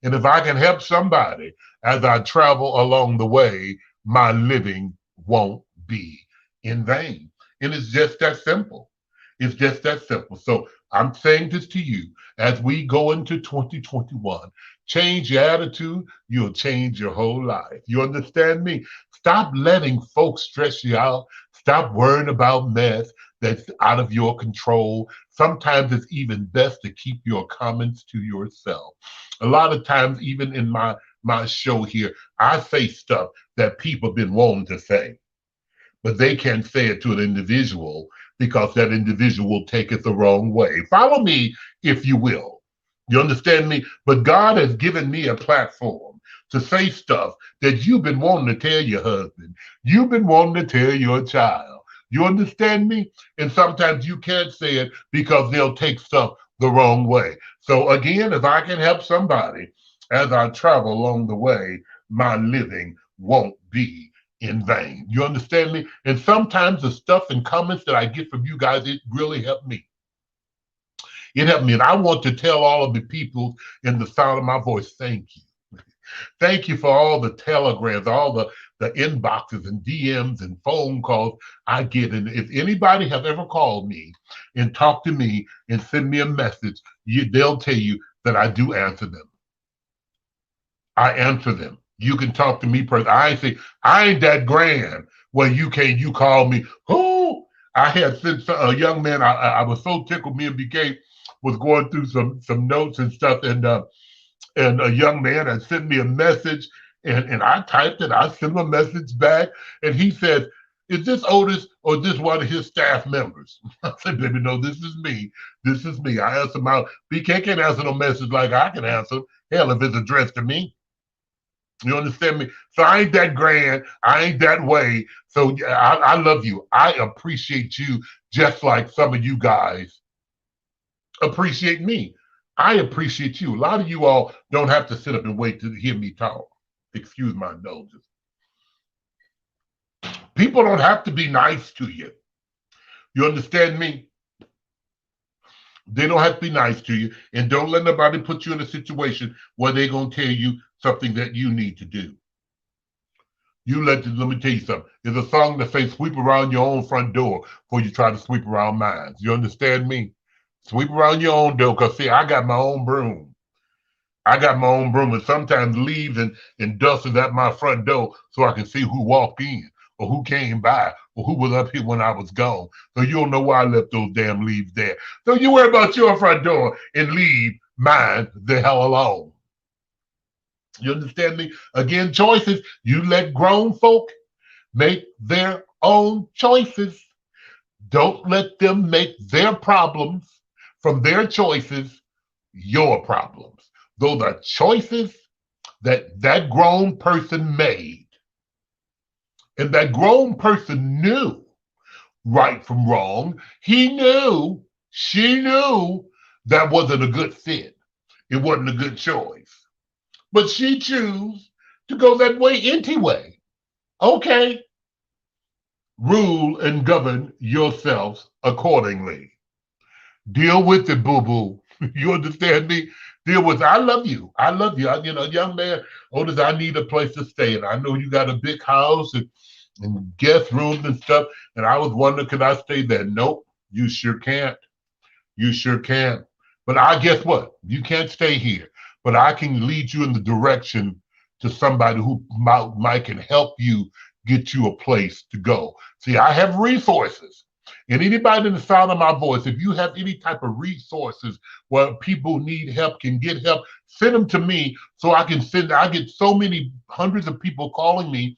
And if I can help somebody as I travel along the way, my living won't be in vain. And it's just that simple. It's just that simple. So I'm saying this to you as we go into 2021. Change your attitude, you'll change your whole life. You understand me? Stop letting folks stress you out. Stop worrying about mess that's out of your control. Sometimes it's even best to keep your comments to yourself. A lot of times, even in my show here, I say stuff that people have been wanting to say, but they can't say it to an individual because that individual will take it the wrong way. Follow me, if you will. You understand me? But God has given me a platform to say stuff that you've been wanting to tell your husband. You've been wanting to tell your child. You understand me? And sometimes you can't say it because they'll take stuff the wrong way. So again, if I can help somebody as I travel along the way, my living won't be in vain. You understand me? And sometimes the stuff and comments that I get from you guys, it really helped me. It helped me. And I want to tell all of the people in the sound of my voice, thank you. Thank you for all the telegrams, all the inboxes and DMs and phone calls I get. And if anybody have ever called me and talked to me and send me a message, they'll tell you that I do answer them. I answer them. You can talk to me personally. I ain't that grand where you call me. Oh, I had sent a young man. I was so tickled. Me and BK was going through some notes and stuff, and a young man had sent me a message, and I typed it. I sent him a message back, and he said, "Is this Otis or is this one of his staff members?" I said, "Baby, no, this is me. This is me." I answered BK can't answer no message like I can answer. Hell, if it's addressed to me. You understand me? So I ain't that grand. I ain't that way. So yeah, I love you. I appreciate you just like some of you guys appreciate me. I appreciate you. A lot of you all don't have to sit up and wait to hear me talk. Excuse my indulgence. People don't have to be nice to you. You understand me? They don't have to be nice to you. And don't let nobody put you in a situation where they're going to tell you something that you need to do. Let me tell you something. There's a song that says, sweep around your own front door before you try to sweep around mine. You understand me? Sweep around your own door, because see, I got my own broom. And sometimes leaves and dust is at my front door so I can see who walked in or who came by or who was up here when I was gone. So you don't know why I left those damn leaves there. So you worry about your front door and leave mine the hell alone. You understand me? Again, choices. You let grown folk make their own choices. Don't let them make their problems from their choices your problems. Those are choices that grown person made. And that grown person knew right from wrong. She knew that wasn't a good fit. It wasn't a good choice. But she chose to go that way anyway. Okay. Rule and govern yourselves accordingly. Deal with it, boo-boo. You understand me? Deal with it. I love you. Young man, Otis, I need a place to stay. And I know you got a big house and guest rooms and stuff. And I was wondering, could I stay there? Nope, you sure can't. You sure can't. But I guess what? You can't stay here. But I can lead you in the direction to somebody who might can help you get you a place to go. See, I have resources. And anybody in the sound of my voice, if you have any type of resources where people need help, can get help, send them to me so I can send. I get so many hundreds of people calling me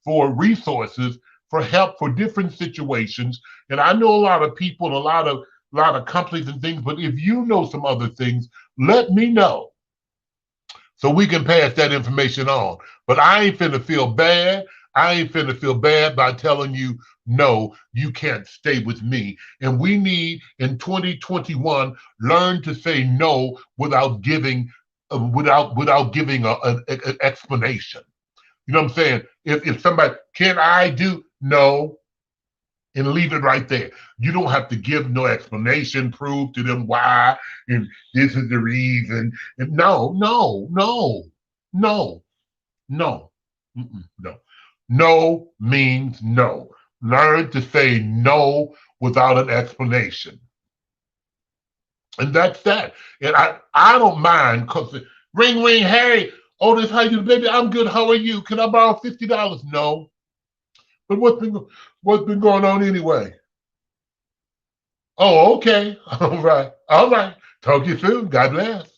for resources, for help, for different situations. And I know a lot of people, and a lot of companies and things, but if you know some other things, let me know so we can pass that information on. But I ain't finna feel bad. I ain't finna feel bad by telling you, no, you can't stay with me. And we need, in 2021, learn to say no without giving an explanation. You know what I'm saying? If somebody, can I do? No, and leave it right there. You don't have to give no explanation, prove to them why, and this is the reason. And no. No means no. Learn to say no without an explanation. And that's that. And I don't mind, because ring, ring, hey, Otis, how you, baby? I'm good. How are you? Can I borrow $50? No. But what's been going on anyway? Oh, okay. All right. Talk to you soon. God bless.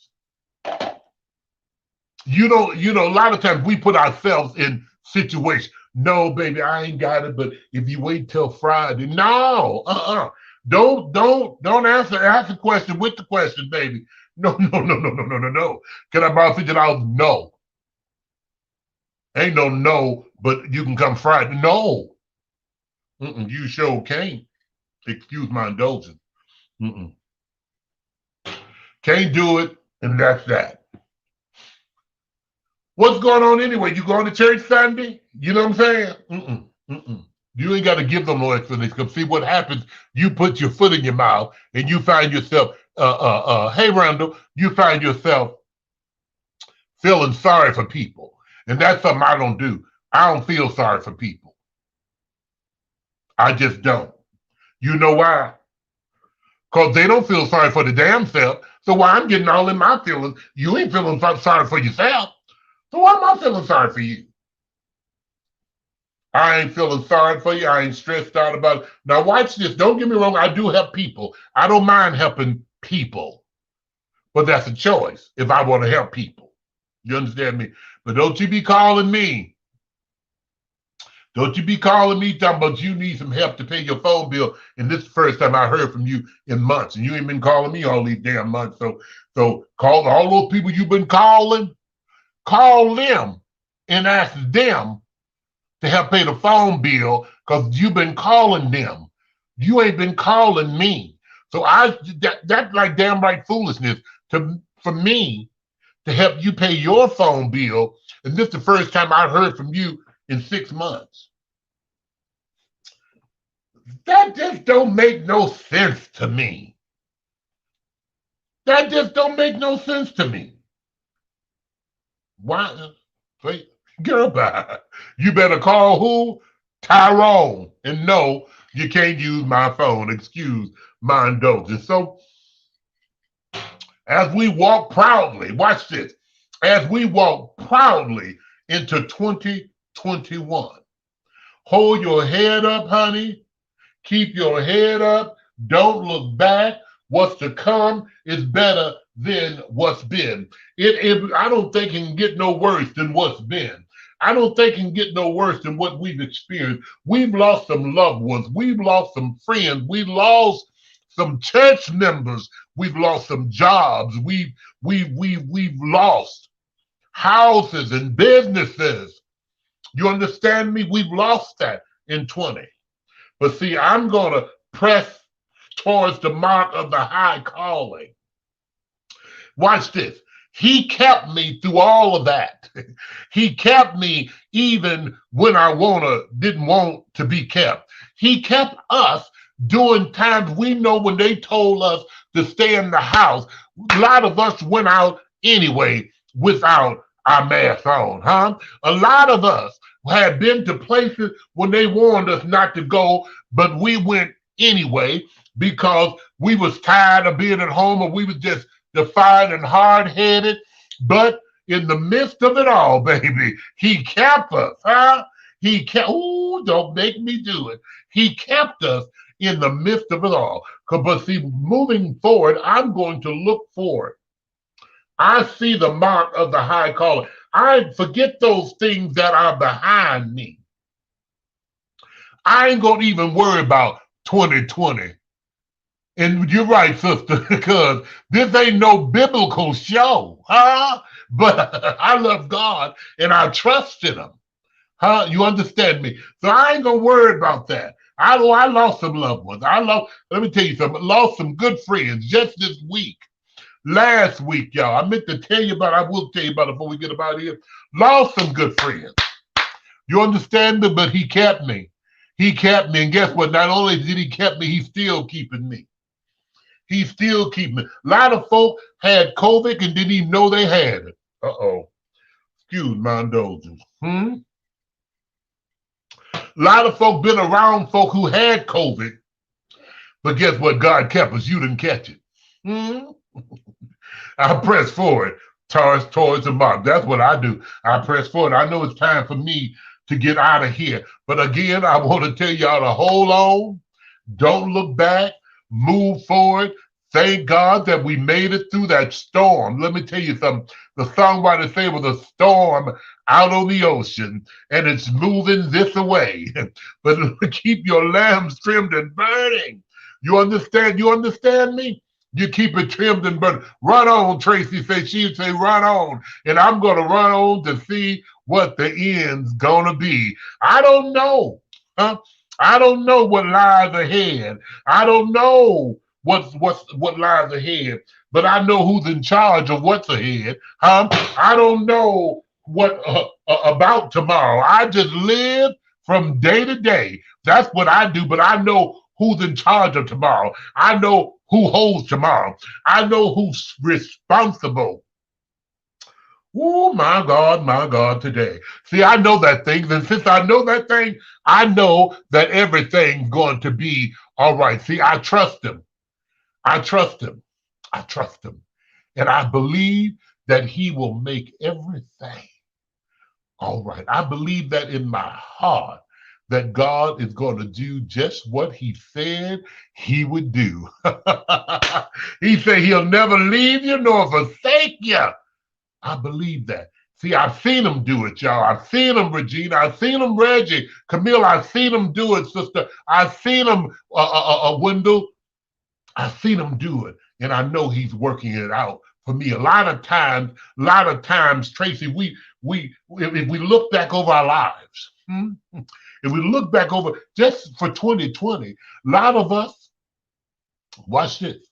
You know, a lot of times we put ourselves in situations. No, baby, I ain't got it. But if you wait till Friday, no, don't answer. Ask the question with the question, baby. No. Can I borrow $50? No. Ain't no, but you can come Friday. No. You sure can't. Excuse my indulgence. Can't do it, and that's that. What's going on anyway? You going to church Sunday? You know what I'm saying? You ain't got to give them no explanation. Because see what happens, you put your foot in your mouth and you find yourself, hey, Randall, you find yourself feeling sorry for people. And that's something I don't do. I don't feel sorry for people. I just don't. You know why? Because they don't feel sorry for the damn self. So why I'm getting all in my feelings, you ain't feeling sorry for yourself. So why am I feeling sorry for you? I ain't feeling sorry for you. I ain't stressed out about it. Now watch this. Don't get me wrong. I do help people. I don't mind helping people. But that's a choice if I want to help people. You understand me? But don't you be calling me. Don't you be calling me talking about you need some help to pay your phone bill. And this is the first time I heard from you in months. And you ain't been calling me all these damn months. So call all those people you've been calling. Call them and ask them to help pay the phone bill because you've been calling them. You ain't been calling me. So that's like damn right foolishness for me to help you pay your phone bill. And this is the first time I've heard from you in 6 months. That just don't make no sense to me. That just don't make no sense to me. Why? Wait, girl, bye. You better call who? Tyrone. And no, you can't use my phone. Excuse my indulgence. So, as we walk proudly, watch this, as we walk proudly into 2021, hold your head up, honey. Keep your head up. Don't look back. What's to come is better than what's been. I don't think it can get no worse than what's been. I don't think it can get no worse than what we've experienced. We've lost some loved ones. We've lost some friends. We've lost some church members. We've lost some jobs. We've lost houses and businesses. You understand me? We've lost that in 20. But see, I'm going to press towards the mark of the high calling. Watch this. He kept me through all of that. He kept me even when I didn't want to be kept. He kept us during times we know when they told us to stay in the house. A lot of us went out anyway without our mask on, huh? A lot of us had been to places when they warned us not to go, but we went anyway because we was tired of being at home, or we was just defiant and hard-headed. But in the midst of it all, baby, he kept us, huh? He kept, ooh, don't make me do it. He kept us in the midst of it all. But see, moving forward, I'm going to look forward. I see the mark of the high calling. I forget those things that are behind me. I ain't gonna even worry about 2020. And you're right, sister, because this ain't no biblical show, huh? But I love God and I trust in him. Huh? You understand me? So I ain't gonna worry about that. I lost some loved ones. Let me tell you something, I lost some good friends just this week. Last week, y'all, I meant to tell you about, I will tell you about it before we get about here. Lost some good friends. You understand me? But he kept me. He kept me. And guess what? Not only did he keep me, he's still keeping me. He's still keeping me. A lot of folk had COVID and didn't even know they had it. Uh-oh. Excuse my indulgence. A lot of folk been around folk who had COVID, but guess what? God kept us. You didn't catch it. I press forward towards the mark. That's what I do. I press forward. I know it's time for me to get out of here. But again, I want to tell y'all to hold on. Don't look back. Move forward. Thank God that we made it through that storm. Let me tell you something. The songwriter said it was a storm out on the ocean, and it's moving this way. But keep your lamps trimmed and burning. You understand? You understand me? You keep it trimmed and burning. Run on, Tracy said. She'd say, run on. And I'm going to run on to see what the end's going to be. I don't know. Huh? I don't know what lies ahead. I don't know what lies ahead. But I know who's in charge of what's ahead. Huh? I don't know what about tomorrow. I just live from day to day. That's what I do. But I know who's in charge of tomorrow. I know who holds tomorrow. I know who's responsible. Oh, my God, today. See, I know that thing. And since I know that thing, I know that everything's going to be all right. See, I trust him. I trust him. I trust him. And I believe that he will make everything all right. I believe that in my heart, that God is going to do just what he said he would do. He said he'll never leave you nor forsake you. I believe that. See, I've seen him do it, y'all. I've seen him, Regina. I've seen him, Reggie. Camille, I've seen him do it, sister. I've seen him, Wendell. I've seen him do it. And I know he's working it out for me. A lot of times, Tracy, if we look back over our lives, if we look back over just for 2020, a lot of us, watch this,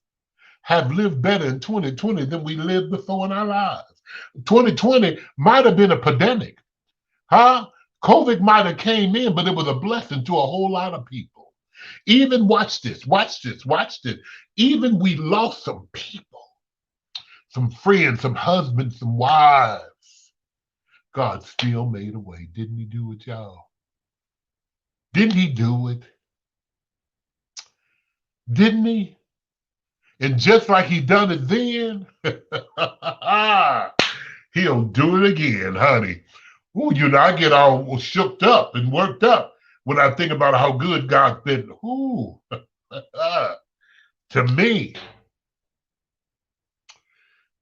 have lived better in 2020 than we lived before in our lives. 2020 might have been a pandemic, huh? COVID might have came in, but it was a blessing to a whole lot of people. Even watch this. Even we lost some people, some friends, some husbands, some wives. God still made a way. Didn't he do it, y'all? Didn't he do it? Didn't he? And just like he done it then, he'll do it again, honey. Ooh, I get all shook up and worked up when I think about how good God's been. Ooh, to me,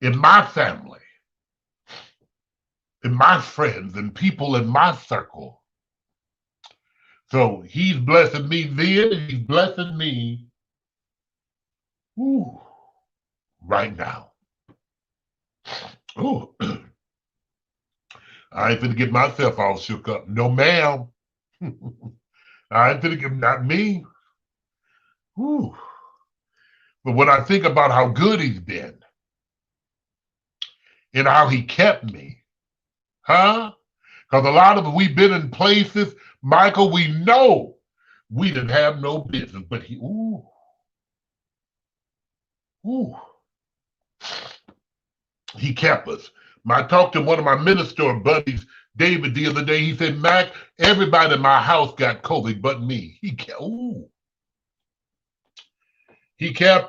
in my family, in my friends, and people in my circle. So he's blessing me then, and he's blessing me right now. Ooh. I ain't finna get myself all shook up. No, ma'am. I ain't finna get, not me. Ooh. But when I think about how good he's been and how he kept me, huh? Because a lot of we've been in places, Michael, we know we didn't have no business, but he, he kept us. I talked to one of my minister buddies, David, the other day. He said, Mac, everybody in my house got COVID but me. He kept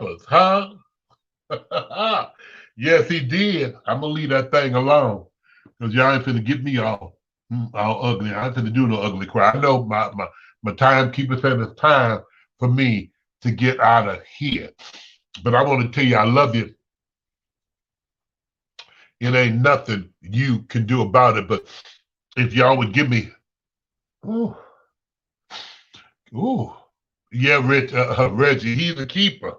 us, huh? Yes, he did. I'm gonna leave that thing alone because y'all ain't finna get me all ugly. I ain't finna do no ugly cry. I know my timekeeper said it's time for me to get out of here. But I want to tell you, I love you. It ain't nothing you can do about it. But if y'all would give me, yeah, Reggie, he's a keeper.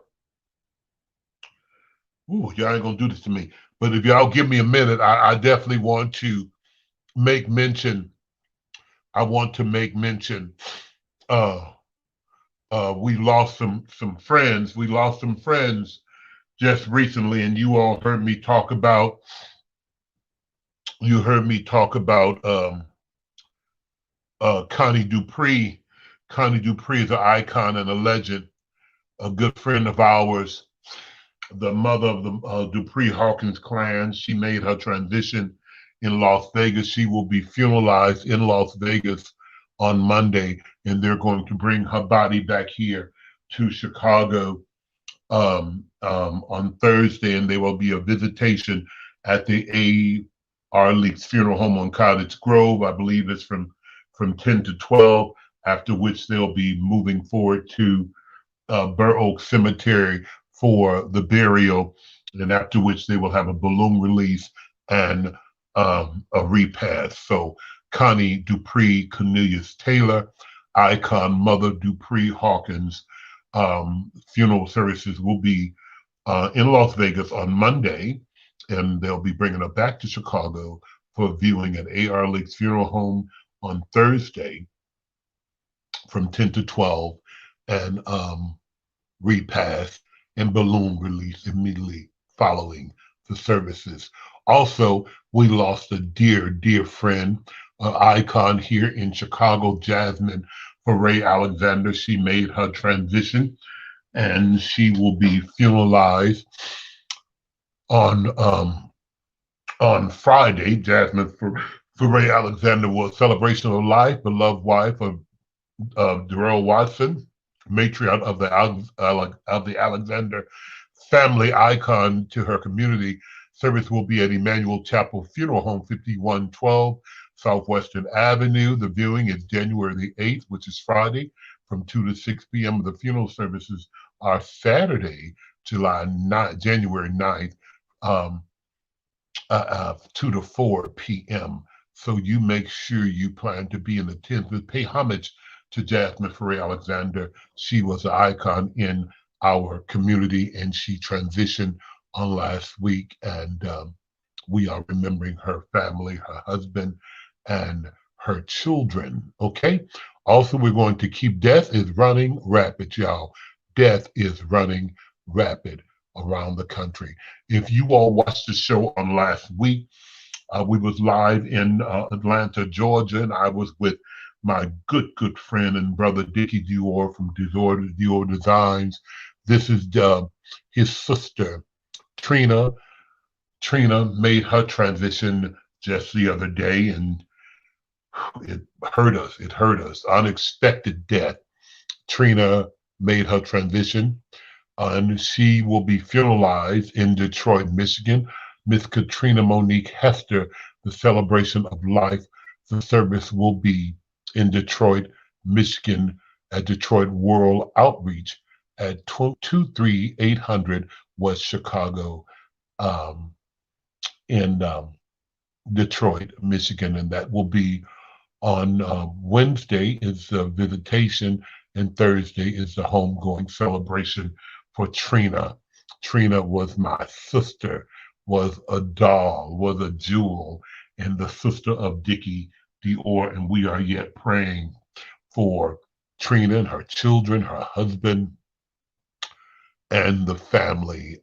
Y'all ain't gonna do this to me. But if y'all give me a minute, I definitely want to make mention. I want to make mention. We lost some friends. We lost some friends just recently, and you all heard me talk about. You heard me talk about Connie Dupree. Connie Dupree is an icon and a legend, a good friend of ours, the mother of the Dupree Hawkins clan. She made her transition in Las Vegas. She will be funeralized in Las Vegas on Monday, and they're going to bring her body back here to Chicago on Thursday, and there will be a visitation at the A.R. Leak's funeral home on Cottage Grove. I believe it's from 10 to 12, after which they'll be moving forward to Burr Oak Cemetery for the burial, and after which they will have a balloon release and a repast. So Connie Dupree, Cornelius Taylor, icon Mother Dupree Hawkins, funeral services will be in Las Vegas on Monday, and they'll be bringing her back to Chicago for viewing at A.R. Lake's funeral home on Thursday from 10 to 12, and repast and balloon release immediately following the services. Also, we lost a dear friend, icon here in Chicago, Jasmine Foray Alexander. She made her transition, and she will be funeralized on Friday. Jasmine Foray Alexander was a celebration of life, beloved wife of Darrell Watson, matriarch of the Alexander family, icon to her community. Service will be at Emmanuel Chapel Funeral Home, 5112 Southwestern Avenue. The viewing is January the 8th, which is Friday, from 2 to 6 p.m. The funeral services are Saturday, January 9th, 2 to 4 p.m. So you make sure you plan to be in attendance. Pay homage to Jasmine Foray Alexander. She was an icon in our community, and she transitioned on last week, and we are remembering her family, her husband, and her children. Okay. Also, we're going to keep death is running rapid, y'all. Death is running rapid around the country. If you all watched the show on last week, we was live in Atlanta, Georgia, and I was with my good friend and brother Dickie Dior from Dior Designs. This is his sister, Trina. Trina made her transition just the other day, and it hurt us. It hurt us. Unexpected death. Trina made her transition, and she will be funeralized in Detroit, Michigan. Miss Katrina Monique Hester, the celebration of life. The service will be in Detroit, Michigan, at Detroit World Outreach at 23800 West Chicago, um, in Detroit, Michigan, and that will be on Wednesday is the visitation, and Thursday is the homegoing celebration for Trina. Trina was my sister, was a doll, was a jewel, and the sister of Dickie Dior, and we are yet praying for Trina and her children, her husband, and the family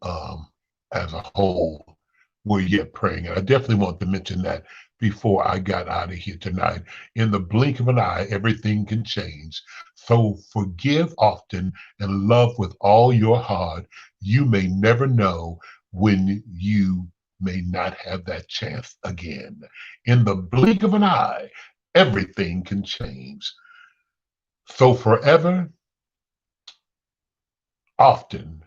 as a whole. We're yet praying. And I definitely want to mention that before I got out of here tonight. In the blink of an eye, everything can change. So forgive often and love with all your heart. You may never know when you may not have that chance again. In the blink of an eye, everything can change. So forever, often,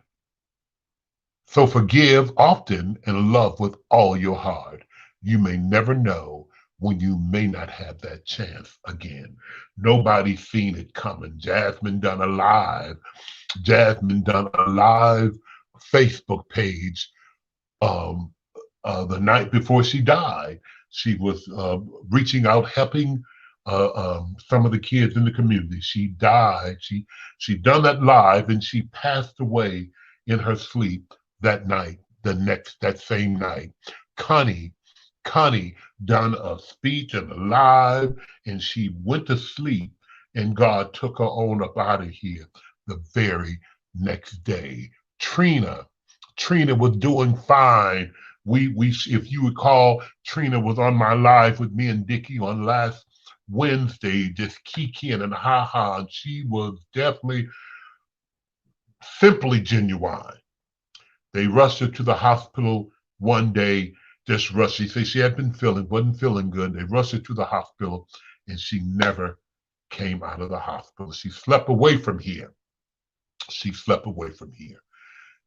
so forgive often and love with all your heart. You may never know when you may not have that chance again. Nobody's seen it coming. Jasmine done a live Facebook page um, the night before she died. She was reaching out, helping some of the kids in the community. She died. She done that live, and she passed away in her sleep that night. That same night, Connie done a speech and a live, and she went to sleep, and God took her on up out of here the very next day. Trina was doing fine. If you recall, Trina was on my live with me and Dickie on last Wednesday, just kikiing and ha-ha, and she was definitely simply genuine. They rushed her to the hospital one day, just rushed. She said she wasn't feeling good. They rushed her to the hospital, and she never came out of the hospital. She slept away from here. She slept away from here.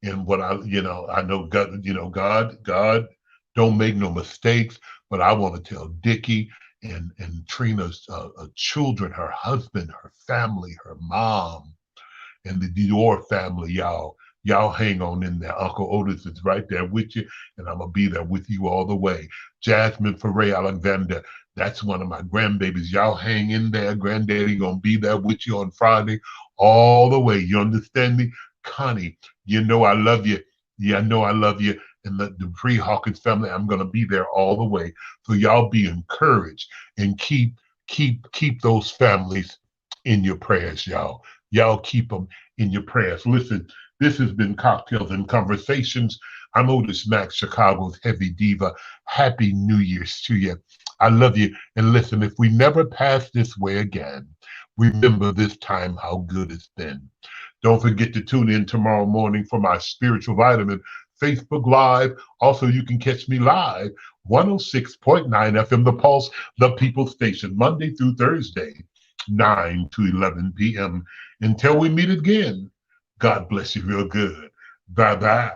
And what I know God don't make no mistakes, but I want to tell Dickie and Trina's children, her husband, her family, her mom, and the Dior family, y'all hang on in there. Uncle Otis is right there with you, and I'm gonna be there with you all the way. Jasmine Foray Alexander, that's one of my grandbabies. Y'all hang in there. Granddaddy gonna be there with you on Friday all the way. You understand me? Connie, you know I love you. Yeah, I know I love you. And the Dupree Hawkins family, I'm gonna be there all the way. So y'all be encouraged and keep those families in your prayers, y'all. Y'all keep them in your prayers. Listen, this has been Cocktails and Conversations. I'm Otis Mack, Chicago's heavy diva. Happy New Year's to you. I love you. And listen, if we never pass this way again, remember this time how good it's been. Don't forget to tune in tomorrow morning for my Spiritual Vitamin Facebook Live. Also, you can catch me live, 106.9 FM The Pulse, the People Station, Monday through Thursday, 9 to 11 p.m. Until we meet again, God bless you real good. Bye-bye.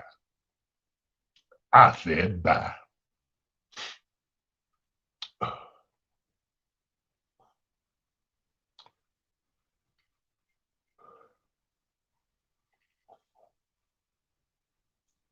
I said bye.